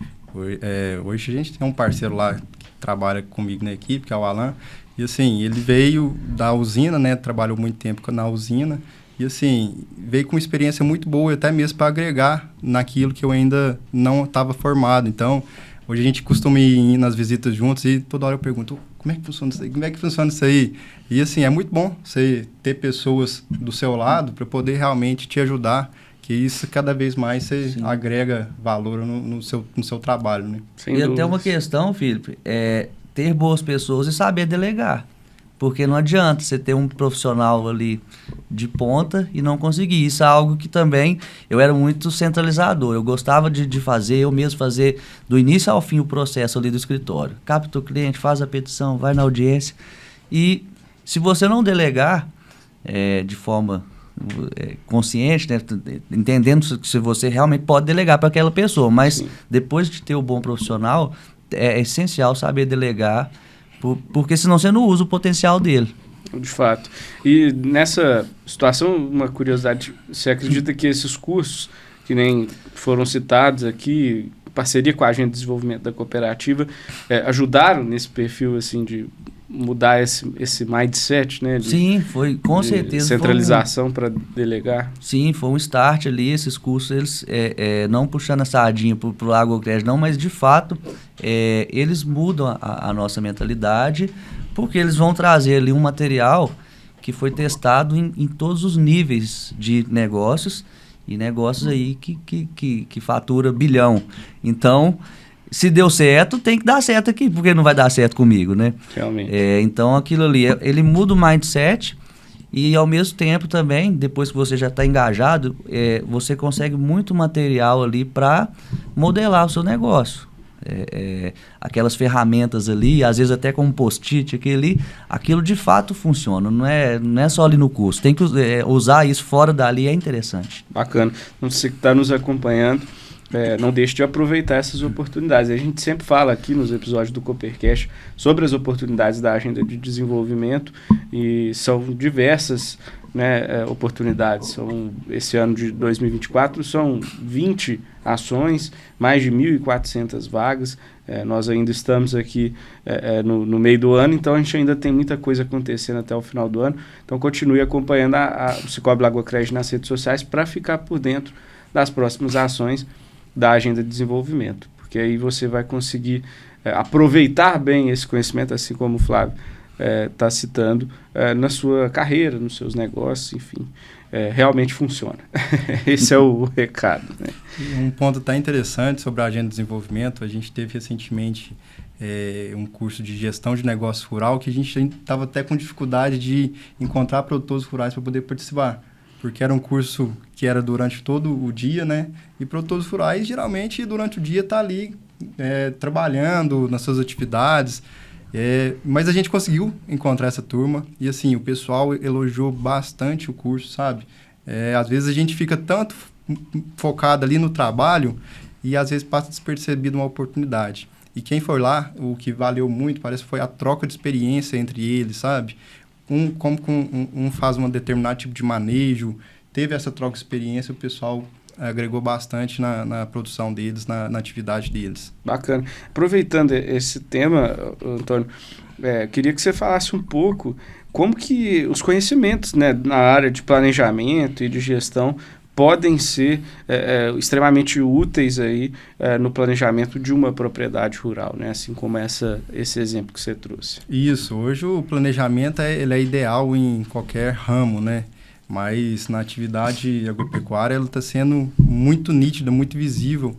Hoje a gente tem um parceiro lá que trabalha comigo na equipe, que é o Alan, e assim, ele veio da usina, né, trabalhou muito tempo na usina, e assim, veio com uma experiência muito boa, até mesmo para agregar naquilo que eu ainda não estava formado. Então, hoje a gente costuma ir nas visitas juntos e toda hora eu pergunto, como é que funciona isso aí? Como é que funciona isso aí? E assim, é muito bom você ter pessoas do seu lado para poder realmente te ajudar, que isso cada vez mais você agrega valor no seu trabalho, né?
E até uma questão, Felipe, ter boas pessoas e saber delegar. Porque não adianta você ter um profissional ali de ponta e não conseguir. Isso é algo que também eu era muito centralizador. Eu gostava de fazer, eu mesmo fazer do início ao fim o processo ali do escritório. Capta o cliente, faz a petição, vai na audiência. E se você não delegar de forma consciente, né, entendendo se você realmente pode delegar para aquela pessoa, mas depois de ter o bom profissional, é essencial saber delegar, porque senão você não usa o potencial dele.
De fato. E nessa situação, uma curiosidade, você acredita que esses cursos, que nem foram citados aqui, parceria com a Agente de Desenvolvimento da Cooperativa, ajudaram nesse perfil assim, de mudar esse mindset, né?
Sim, foi, com certeza.
Centralização para delegar.
Sim, foi um start ali, esses cursos, eles não puxando a sardinha para o Agrocred, não, mas de fato eles mudam a nossa mentalidade, porque eles vão trazer ali um material que foi testado em todos os níveis de negócios, e negócios aí que fatura bilhão. Então, se deu certo, tem que dar certo aqui, porque não vai dar certo comigo, né?
Realmente.
Então, aquilo ali, ele muda o mindset e, ao mesmo tempo, também, depois que você já está engajado, você consegue muito material ali para modelar o seu negócio. aquelas ferramentas ali, às vezes até com um post-it aquilo de fato funciona, não é só ali no curso, tem que usar isso fora dali, é interessante.
Bacana. Então, você que está nos acompanhando, não deixe de aproveitar essas oportunidades. A gente sempre fala aqui nos episódios do Coopercast sobre as oportunidades da agenda de desenvolvimento, e são diversas, né, oportunidades. Esse ano de 2024 são 20 ações, mais de 1.400 vagas. Nós ainda estamos aqui no meio do ano, então a gente ainda tem muita coisa acontecendo até o final do ano. Então continue acompanhando o Cicobi Lagoa Cred nas redes sociais para ficar por dentro das próximas ações da agenda de desenvolvimento, porque aí você vai conseguir aproveitar bem esse conhecimento, assim como o Flávio está citando, na sua carreira, nos seus negócios, enfim, realmente funciona. Esse é o recado, né?
Um ponto até interessante sobre a agenda de desenvolvimento, a gente teve recentemente um curso de gestão de negócio rural que a gente estava até com dificuldade de encontrar produtores rurais para poder participar, porque era um curso que era durante todo o dia, né? E produtores rurais, geralmente, durante o dia está ali trabalhando nas suas atividades, mas a gente conseguiu encontrar essa turma e, assim, o pessoal elogiou bastante o curso, sabe? Às vezes a gente fica tanto focado ali no trabalho e, às vezes, passa despercebido uma oportunidade. E quem foi lá, o que valeu muito, parece que foi a troca de experiência entre eles, sabe? Um faz um determinado tipo de manejo, teve essa troca de experiência, o pessoal agregou bastante na produção deles, na atividade deles.
Bacana. Aproveitando esse tema, Antônio, queria que você falasse um pouco como que os conhecimentos, né, na área de planejamento e de gestão podem ser extremamente úteis aí, no planejamento de uma propriedade rural, né? Assim como esse exemplo que você trouxe.
Isso, hoje o planejamento ele é ideal em qualquer ramo, né? Mas na atividade agropecuária ela está sendo muito nítida, muito visível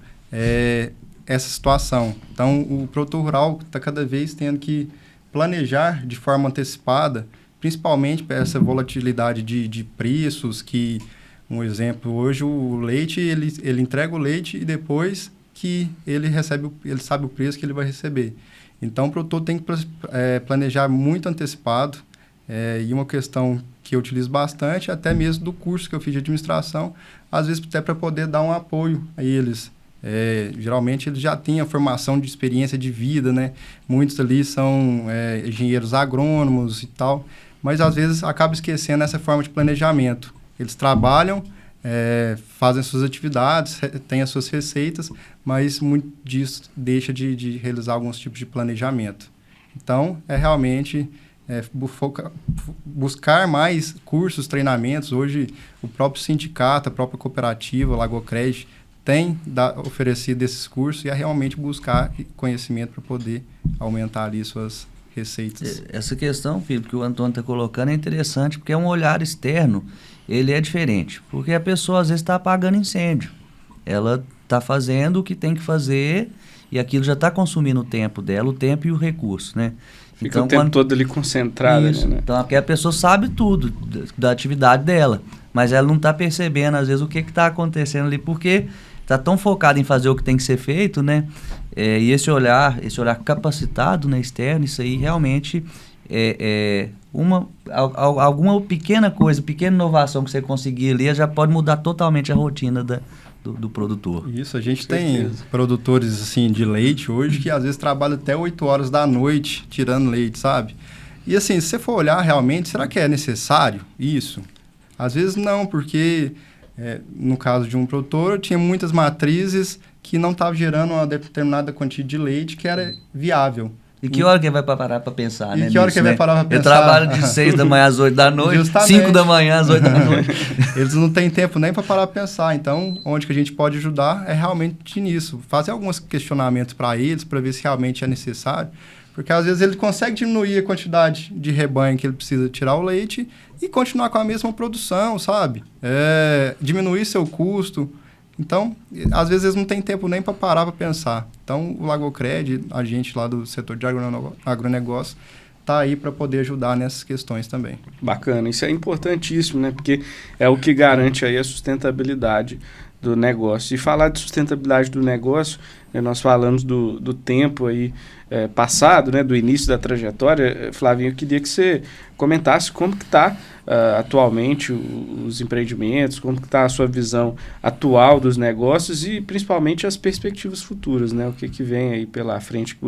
essa situação. Então o produtor rural está cada vez tendo que planejar de forma antecipada, principalmente para essa volatilidade de preços que... Um exemplo, hoje o leite, ele entrega o leite e depois que ele sabe o preço que ele vai receber. Então, o produtor tem que planejar muito antecipado, e uma questão que eu utilizo bastante, até mesmo do curso que eu fiz de administração, às vezes até para poder dar um apoio a eles. Geralmente eles já têm a formação de experiência de vida, né? Muitos ali são engenheiros agrônomos e tal, mas às vezes acaba esquecendo essa forma de planejamento. Eles trabalham, fazem suas atividades, têm as suas receitas, mas muito disso deixa de realizar alguns tipos de planejamento. Então, realmente buscar mais cursos, treinamentos. Hoje, o próprio sindicato, a própria cooperativa, a Lagoa Cred, tem oferecido esses cursos e realmente buscar conhecimento para poder aumentar ali suas receitas.
Essa questão, Filipe, que o Antônio está colocando é interessante, porque é um olhar externo, ele é diferente, porque a pessoa às vezes está apagando incêndio, ela está fazendo o que tem que fazer e aquilo já está consumindo o tempo dela, o tempo e o recurso, né?
Fica o tempo todo ali concentrada.
Isso,
né?
Então a pessoa sabe tudo da atividade dela, mas ela não está percebendo às vezes o que está acontecendo ali, porque está tão focado em fazer o que tem que ser feito, né? E esse olhar capacitado, né, externo, isso aí realmente alguma pequena coisa, pequena inovação que você conseguir ali, já pode mudar totalmente a rotina do produtor.
Isso, a gente tem produtores assim, de leite hoje que às vezes trabalham até 8 horas da noite tirando leite, sabe? E assim, se você for olhar realmente, será que é necessário isso? Às vezes não, porque no caso de um produtor, tinha muitas matrizes que não estavam gerando uma determinada quantia de leite que era viável.
E que hora que ele vai parar para pensar, né?
E que hora que ele vai parar para pensar?
Ele trabalha de 6 da manhã às 8 da noite,
Justamente.
5 da manhã às 8 da noite.
Eles não têm tempo nem para parar para pensar. Então, onde que a gente pode ajudar é realmente nisso. Fazer alguns questionamentos para eles, para ver se realmente é necessário. Porque às vezes ele consegue diminuir a quantidade de rebanho que ele precisa tirar o leite e continuar com a mesma produção, sabe? Diminuir seu custo. Então, às vezes eles não têm tempo nem para parar para pensar. Então, o Lagoa Cred, a gente lá do setor de agronegócio, está aí para poder ajudar nessas questões também.
Bacana, isso é importantíssimo, né? Porque é o que garante aí a sustentabilidade do negócio. E falar de sustentabilidade do negócio, nós falamos do tempo aí passado, né, do início da trajetória. Flavinho, eu queria que você comentasse como que está atualmente os empreendimentos, como que está a sua visão atual dos negócios e principalmente as perspectivas futuras, né? O que vem aí pela frente que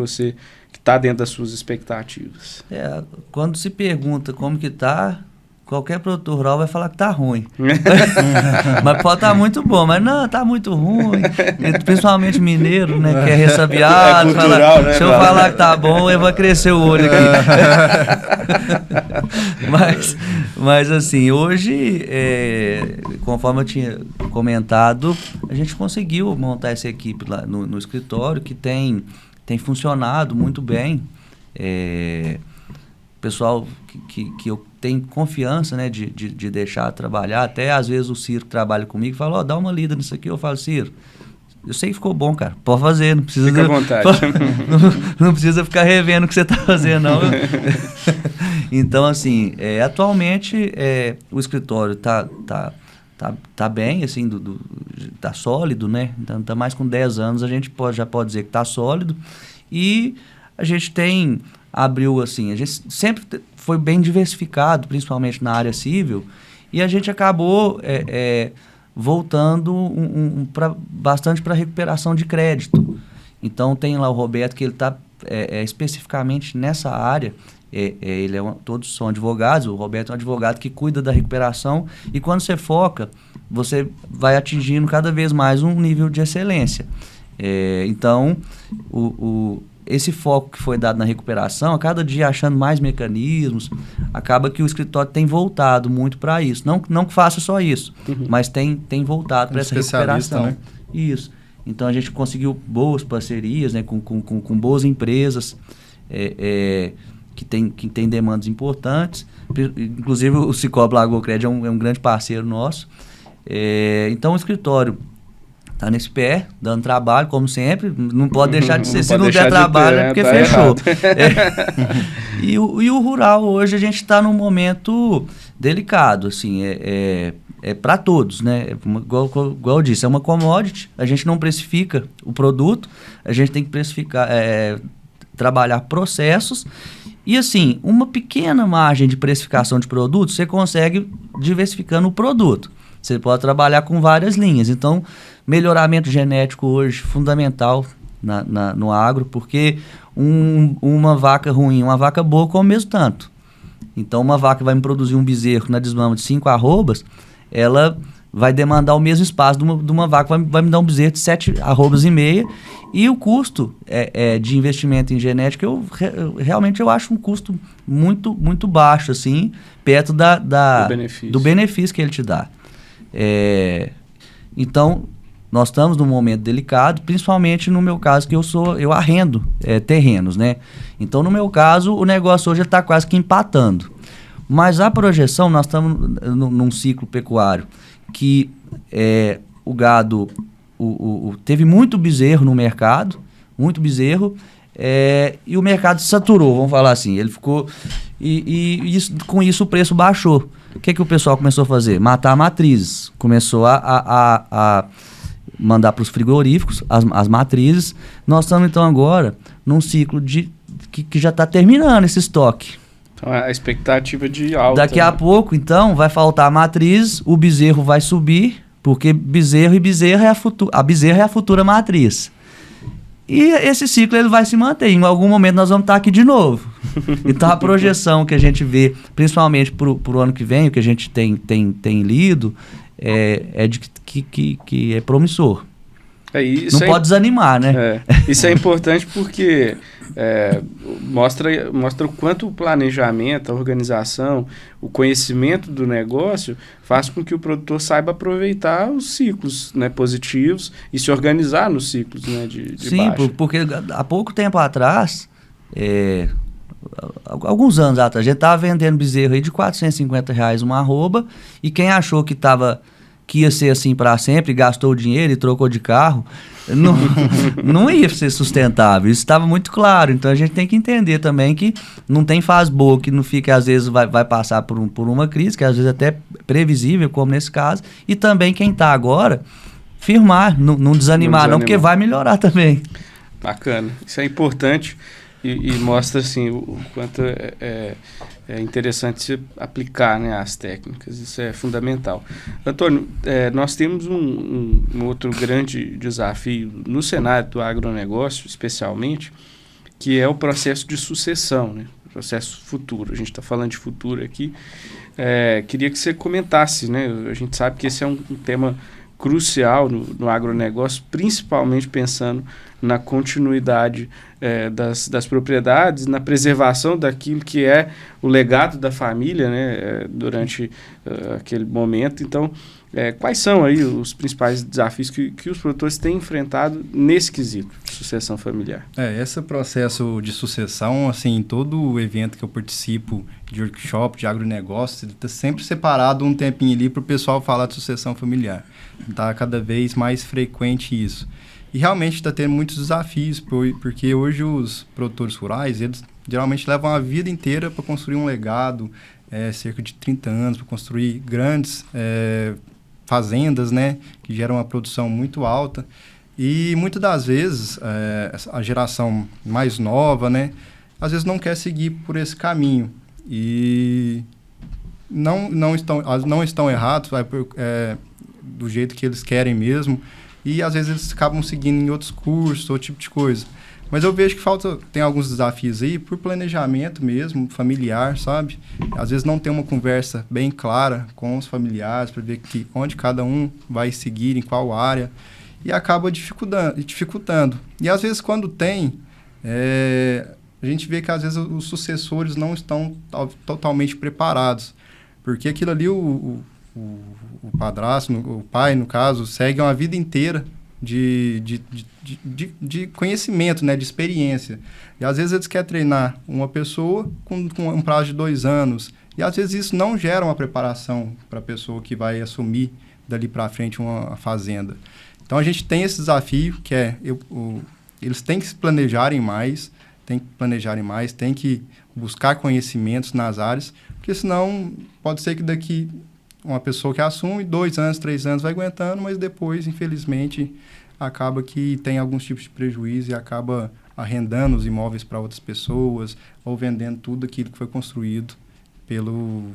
está dentro das suas expectativas.
Quando se pergunta como que está, qualquer produtor rural vai falar que tá ruim. Mas pode estar muito bom, mas não, tá muito ruim. Principalmente mineiro, né, que é ressabiado.
Cultural, né,
se eu falar que tá bom, eu vou crescer o olho aqui. mas assim, hoje, conforme eu tinha comentado, a gente conseguiu montar essa equipe lá no escritório, que tem funcionado muito bem. Pessoal que eu tenho confiança, né, de deixar trabalhar. Até às vezes o Ciro trabalha comigo e fala, dá uma lida nisso aqui. Eu falo, Ciro, eu sei que ficou bom, cara, pode fazer, não precisa...
Fica à vontade.
Não precisa ficar revendo o que você está fazendo, não. Então, assim, atualmente o escritório tá bem, assim, tá sólido, né? Então, tá mais com 10 anos, a gente já pode dizer que tá sólido. E a gente abriu, assim, a gente sempre foi bem diversificado, principalmente na área civil, e a gente acabou voltando bastante para recuperação de crédito. Então, tem lá o Roberto, que ele está especificamente nessa área. Todos são advogados, o Roberto é um advogado que cuida da recuperação, e quando você foca, você vai atingindo cada vez mais um nível de excelência. Então, esse foco que foi dado na recuperação, a cada dia achando mais mecanismos, acaba que o escritório tem voltado muito para isso. Não que faça só isso, mas tem voltado para essa recuperação. Né? Isso. Então, a gente conseguiu boas parcerias, né, com boas empresas que tem demandas importantes. Inclusive, o Cicobi Lagoa Cred é um grande parceiro nosso. Então, o escritório está nesse pé, dando trabalho, como sempre. Não pode deixar de ser. Se não der trabalho, é porque fechou. E o rural, hoje, a gente está num momento delicado. Assim, para todos, né? Igual eu disse, é uma commodity. A gente não precifica o produto. A gente tem que precificar, trabalhar processos. E, assim, uma pequena margem de precificação de produto, você consegue diversificando o produto. Você pode trabalhar com várias linhas. Então, melhoramento genético hoje fundamental no agro, porque uma vaca ruim, uma vaca boa come mesmo tanto. Então, uma vaca vai me produzir um bezerro na desmama de 5 arrobas, ela vai demandar o mesmo espaço de uma vaca, vai me dar um bezerro de 7 arrobas e meia, e o custo de investimento em genética, realmente eu acho um custo muito, muito baixo, assim, perto do benefício que ele te dá. Então, nós estamos num momento delicado, principalmente no meu caso, que eu arrendo terrenos, né? Então, no meu caso, o negócio hoje está quase que empatando. Mas a projeção, nós estamos num ciclo pecuário que o gado teve muito bezerro no mercado, muito bezerro, e o mercado saturou, vamos falar assim. Ele ficou... com isso o preço baixou. O que o pessoal começou a fazer? Matar matrizes. Começou a mandar para os frigoríficos as matrizes. Nós estamos, então, agora num ciclo que já está terminando esse estoque.
Então, a expectativa de alta.
Daqui a pouco, então, vai faltar matrizes, o bezerro vai subir, porque bezerro a bezerra é a futura matriz. E esse ciclo ele vai se manter. Em algum momento nós vamos estar aqui de novo. Então a projeção que a gente vê, principalmente para o ano que vem, o que a gente tem lido, é de que é promissor. Não pode desanimar, né?
Isso é importante porque mostra o quanto o planejamento, a organização, o conhecimento do negócio faz com que o produtor saiba aproveitar os ciclos, né, positivos e se organizar nos ciclos, né, de
Sim,
baixa.
Porque há pouco tempo atrás, alguns anos atrás, a gente estava vendendo bezerro aí de R$450 uma arroba, e quem achou que ia ser assim para sempre, gastou o dinheiro e trocou de carro, não ia ser sustentável. Isso estava muito claro. Então a gente tem que entender também que não tem fase boa, que não fica, às vezes vai passar por uma crise, que às vezes até é previsível, como nesse caso, e também quem está agora firmar, não desanimar não, porque vai melhorar também.
Bacana, isso é importante e mostra assim o quanto é interessante se aplicar, né, as técnicas, isso é fundamental. Antônio, nós temos um outro grande desafio no cenário do agronegócio, especialmente, que é o processo de sucessão, né, processo futuro. A gente está falando de futuro aqui. Queria que você comentasse, né, a gente sabe que esse é um tema crucial no agronegócio, principalmente pensando na continuidade das propriedades, na preservação daquilo que é o legado da família, né, durante aquele momento. Então, quais são aí os principais desafios que os produtores têm enfrentado nesse quesito de sucessão familiar?
Esse processo de sucessão, assim, todo evento que eu participo de workshop, de agronegócio, está sempre separado um tempinho ali para o pessoal falar de sucessão familiar. Está cada vez mais frequente isso. E realmente está tendo muitos desafios, porque hoje os produtores rurais, eles geralmente levam a vida inteira para construir um legado, cerca de 30 anos, para construir grandes fazendas, né, que geram uma produção muito alta. E muitas das vezes a geração mais nova, né, às vezes não quer seguir por esse caminho. E não estão errados, do jeito que eles querem mesmo. E às vezes eles acabam seguindo em outros cursos, outro tipo de coisa. Mas eu vejo que tem alguns desafios aí por planejamento mesmo, familiar, sabe? Às vezes não tem uma conversa bem clara com os familiares para ver onde cada um vai seguir, em qual área, e acaba dificultando. E às vezes quando tem, a gente vê que às vezes os sucessores não estão totalmente preparados, porque aquilo ali o padrasto, o pai, no caso, segue uma vida inteira de conhecimento, né, de experiência. E às vezes eles querem treinar uma pessoa com um prazo de 2 anos. E às vezes isso não gera uma preparação para a pessoa que vai assumir dali para frente uma fazenda. Então a gente tem esse desafio que eles têm que se planejarem mais, têm que buscar conhecimentos nas áreas, porque senão pode ser que daqui uma pessoa que assume 2 anos, 3 anos vai aguentando, mas depois, infelizmente, acaba que tem alguns tipos de prejuízo e acaba arrendando os imóveis para outras pessoas ou vendendo tudo aquilo que foi construído pelo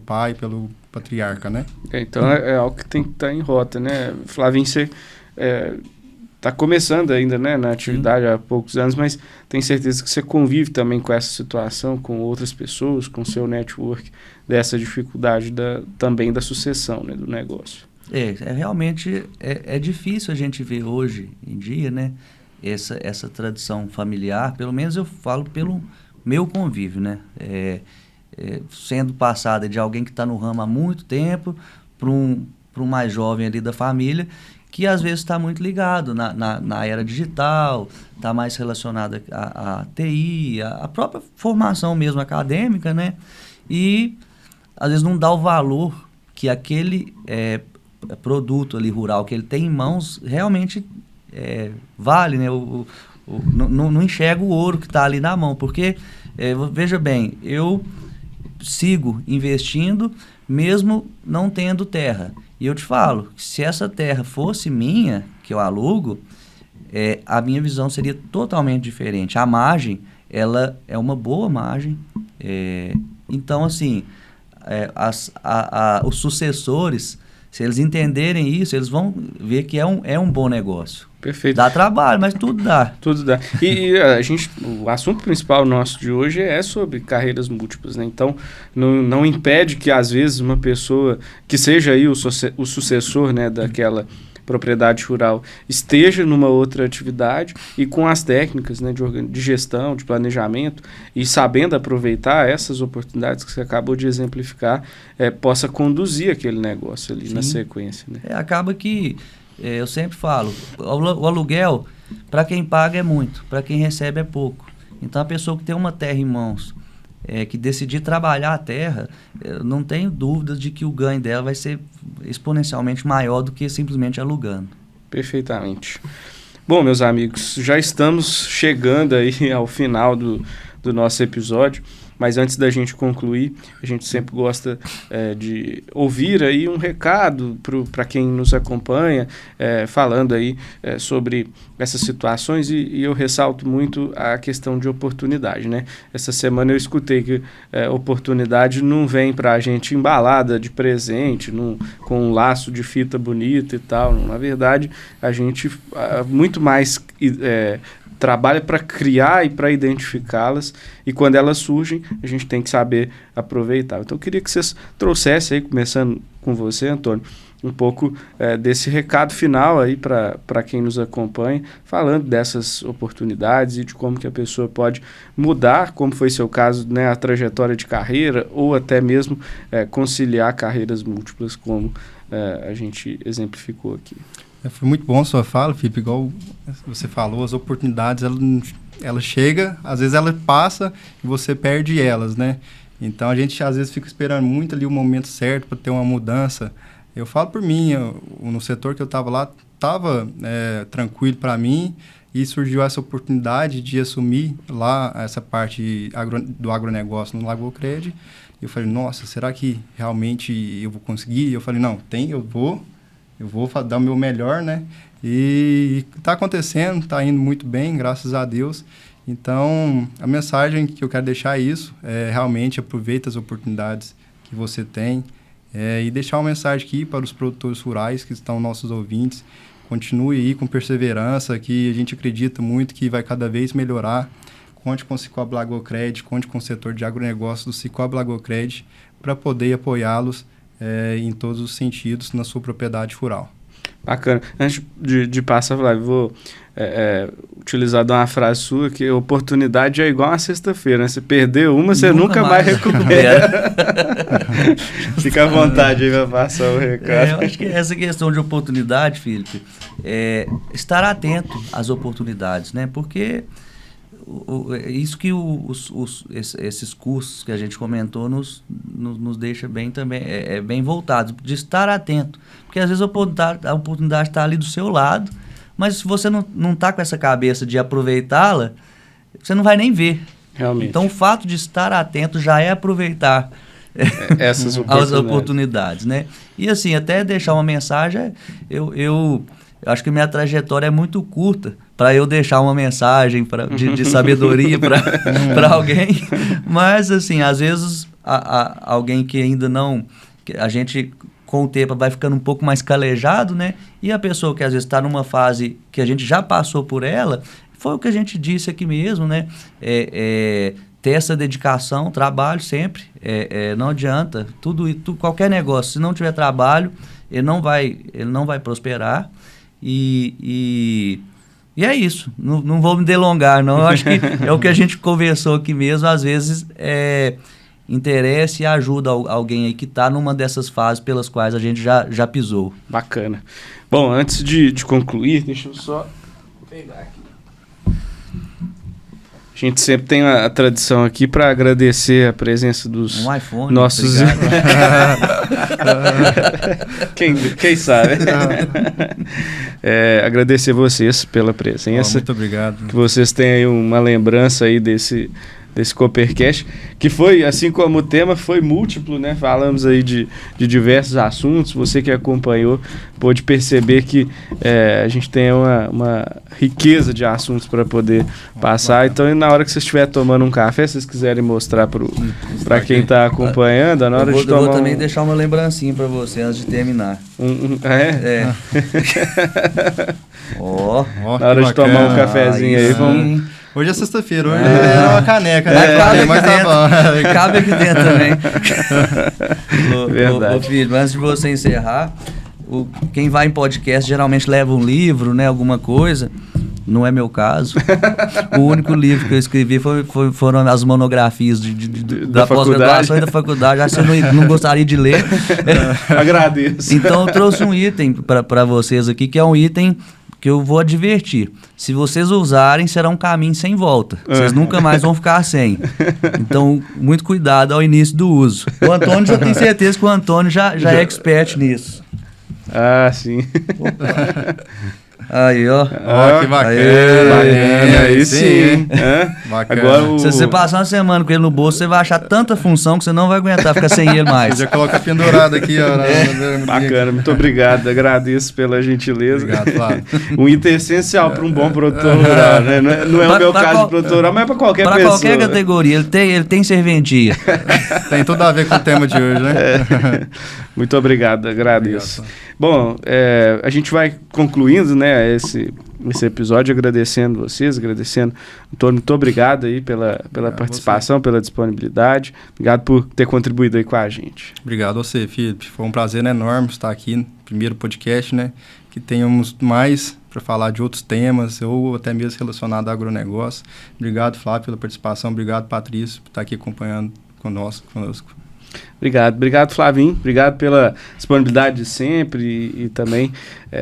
pai, pelo patriarca, né?
Então é algo que tem que estar em rota, né? Flavinho, você está começando ainda, né, na atividade há poucos anos, mas tenho certeza que você convive também com essa situação, com outras pessoas, com seu network, dessa dificuldade também da sucessão, né, do negócio.
Realmente é difícil a gente ver hoje em dia, né, essa tradição familiar, pelo menos eu falo pelo meu convívio, né, sendo passada de alguém que está no ramo há muito tempo para um mais jovem ali da família, que às vezes está muito ligado na era digital, está mais relacionado à TI, a própria formação mesmo acadêmica, né? E às vezes não dá o valor que aquele produto ali rural que ele tem em mãos realmente vale, né? Não enxerga o ouro que está ali na mão, porque, veja bem, eu sigo investindo mesmo não tendo terra. E eu te falo, se essa terra fosse minha, que eu alugo, a minha visão seria totalmente diferente. A margem, ela é uma boa margem. Então, assim, os sucessores, se eles entenderem isso, eles vão ver que é um bom negócio.
Perfeito.
Dá trabalho, mas tudo dá.
Tudo dá. E o assunto principal nosso de hoje é sobre carreiras múltiplas, né? Então, não impede que, às vezes, uma pessoa que seja aí o sucessor, né, daquela propriedade rural esteja numa outra atividade e com as técnicas, né, de gestão, de planejamento e sabendo aproveitar essas oportunidades que você acabou de exemplificar, possa conduzir aquele negócio ali. Sim. Na sequência, né?
Acaba que eu sempre falo, o aluguel, para quem paga é muito, para quem recebe é pouco. Então, a pessoa que tem uma terra em mãos, que decidir trabalhar a terra, não tenho dúvidas de que o ganho dela vai ser exponencialmente maior do que simplesmente alugando.
Perfeitamente. Bom, meus amigos, já estamos chegando aí ao final do nosso episódio. Mas antes da gente concluir, a gente sempre gosta de ouvir aí um recado para quem nos acompanha, falando aí sobre essas situações, e eu ressalto muito a questão de oportunidade, né? Essa semana eu escutei que oportunidade não vem para a gente embalada de presente, com um laço de fita bonita e tal. Na verdade, a gente muito mais trabalha para criar e para identificá-las, e quando elas surgem, a gente tem que saber aproveitar. Então, eu queria que vocês trouxessem aí, começando com você, Antônio, um pouco desse recado final aí para quem nos acompanha, falando dessas oportunidades e de como que a pessoa pode mudar, como foi seu caso, né, a trajetória de carreira, ou até mesmo conciliar carreiras múltiplas, como a gente exemplificou aqui.
Foi muito bom a sua fala, Felipe. Igual você falou, as oportunidades, ela chega, às vezes ela passa e você perde elas, né? Então, a gente às vezes fica esperando muito ali o momento certo para ter uma mudança. Eu falo por mim, no setor que eu estava lá, estava tranquilo para mim, e surgiu essa oportunidade de assumir lá essa parte do agronegócio no Lagocred. Eu falei, nossa, será que realmente eu vou conseguir? Eu falei, não, eu vou dar o meu melhor, né? E está acontecendo, está indo muito bem, graças a Deus. Então, a mensagem que eu quero deixar é isso, realmente aproveita as oportunidades que você tem, e deixar uma mensagem aqui para os produtores rurais que estão nossos ouvintes. Continue aí com perseverança, que a gente acredita muito que vai cada vez melhorar. Conte com o Cicobi Lagocred, conte com o setor de agronegócio do Cicobi Lagocred para poder apoiá-los em todos os sentidos na sua propriedade rural.
Bacana. Antes de passar, Flávio, vou utilizar uma frase sua, que oportunidade é igual uma sexta-feira, né? Você perdeu uma, você nunca mais recupera. Fica à vontade aí para passar o recado.
Eu acho que essa questão de oportunidade, Felipe, estar atento às oportunidades, né? Porque isso que esses cursos que a gente comentou nos deixa bem também, bem voltados, de estar atento. Porque às vezes a oportunidade está ali do seu lado, mas se você não está com essa cabeça de aproveitá-la, você não vai nem ver.
Realmente.
Então o fato de estar atento já é aproveitar
essas
as oportunidades, né? E assim, até deixar uma mensagem, eu acho que minha trajetória é muito curta para eu deixar uma mensagem de sabedoria para alguém. Mas, assim, às vezes, alguém que ainda não... Que a gente, com o tempo, vai ficando um pouco mais calejado, né? E a pessoa que, às vezes, está numa fase que a gente já passou por ela, foi o que a gente disse aqui mesmo, né? Ter essa dedicação, trabalho sempre. Não adianta. Qualquer negócio, se não tiver trabalho, ele não vai prosperar. E é isso, não vou me delongar, não. Eu acho que é o que a gente conversou aqui mesmo. Às vezes interessa e ajuda alguém aí que está numa dessas fases pelas quais a gente já pisou.
Bacana. Bom, antes de concluir, deixa eu só pegar aqui. A gente sempre tem a tradição aqui para agradecer a presença dos
iPhone,
nossos... quem sabe? Agradecer vocês pela presença.
Muito obrigado.
Que vocês tenham uma lembrança aí desse Coopercast, que foi, assim como o tema, foi múltiplo, né? Falamos aí de diversos assuntos. Você que acompanhou pôde perceber que a gente tem uma riqueza de assuntos para poder passar. Então, na hora que você estiver tomando um café, se vocês quiserem mostrar para quem está acompanhando, na hora de tomar...
Eu vou também deixar uma lembrancinha para você antes de terminar.
Na hora de tomar um cafezinho aí, vamos...
Hoje é sexta-feira, hoje é uma caneca, né? Mas tá bom.
Cabe aqui dentro também.
Verdade.
Filho, antes de você encerrar, quem vai em podcast geralmente leva um livro, né? Alguma coisa. Não é meu caso. O único livro que eu escrevi foram as monografias da pós-graduação e da faculdade. Acho que você não gostaria de ler.
Agradeço.
Então eu trouxe um item para vocês aqui, que é um item que eu vou advertir. Se vocês usarem, será um caminho sem volta. Vocês nunca mais vão ficar sem. Então, muito cuidado ao início do uso. O Antônio, já tenho certeza que o Antônio já é expert nisso.
Ah, sim.
Aí, ó.
Que bacana.
aí sim.
Bacana.
Agora
Se você passar uma semana com ele no bolso, você vai achar tanta função que você não vai aguentar ficar sem ele mais.
Já coloca pendurado aqui, ó.
Bacana, muito obrigado. Agradeço pela gentileza.
Obrigado, Flávio.
Um item essencial para um bom produtor rural, né? Não é o meu caso de produtor rural, mas é para qualquer pessoa.
Para qualquer categoria, ele tem serventia.
Tem tudo a ver com o tema de hoje, né?
Muito obrigado, agradeço.
Obrigado.
Bom, a gente vai concluindo, né, esse episódio agradecendo vocês, agradecendo Antônio, muito obrigado aí pela participação, pela disponibilidade, obrigado por ter contribuído aí com a gente.
Obrigado a você, Felipe, foi um prazer enorme estar aqui no primeiro podcast, né, que tenhamos mais para falar de outros temas ou até mesmo relacionado ao agronegócio. Obrigado, Flávio, pela participação, obrigado, Patrício, por estar aqui acompanhando conosco.
Obrigado Flavinho, obrigado pela disponibilidade de sempre e também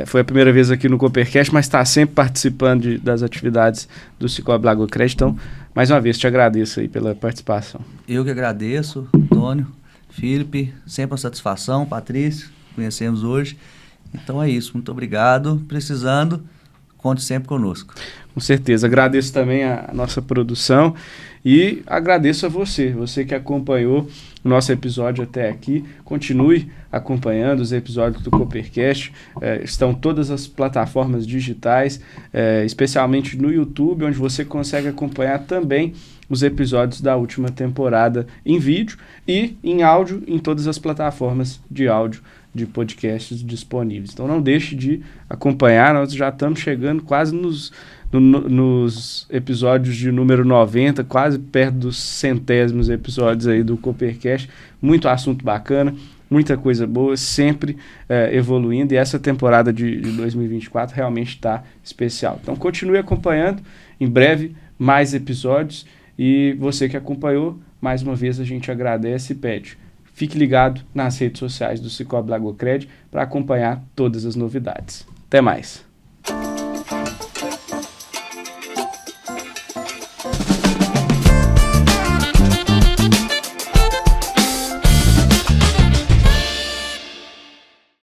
foi a primeira vez aqui no Coopercast, mas está sempre participando das atividades do Cicobi Lagoa Cred, então mais uma vez te agradeço aí pela participação.
Eu que agradeço, Antônio, Felipe, sempre uma satisfação, Patrício, conhecemos hoje, então é isso, muito obrigado, precisando, conte sempre conosco.
Com certeza, agradeço também a nossa produção e agradeço a você que acompanhou o nosso episódio até aqui. Continue acompanhando os episódios do Coopercast, estão todas as plataformas digitais, especialmente no YouTube, onde você consegue acompanhar também os episódios da última temporada em vídeo e em áudio em todas as plataformas de áudio de podcasts disponíveis. Então não deixe de acompanhar, nós já estamos chegando quase nos episódios de número 90, quase perto dos centésimos episódios aí do Coopercast. Muito assunto bacana, muita coisa boa, sempre evoluindo, e essa temporada de 2024 realmente está especial. Então continue acompanhando, em breve mais episódios, e você que acompanhou, mais uma vez a gente agradece e pede. Fique ligado nas redes sociais do Cicobi Lagoa Cred para acompanhar todas as novidades. Até mais!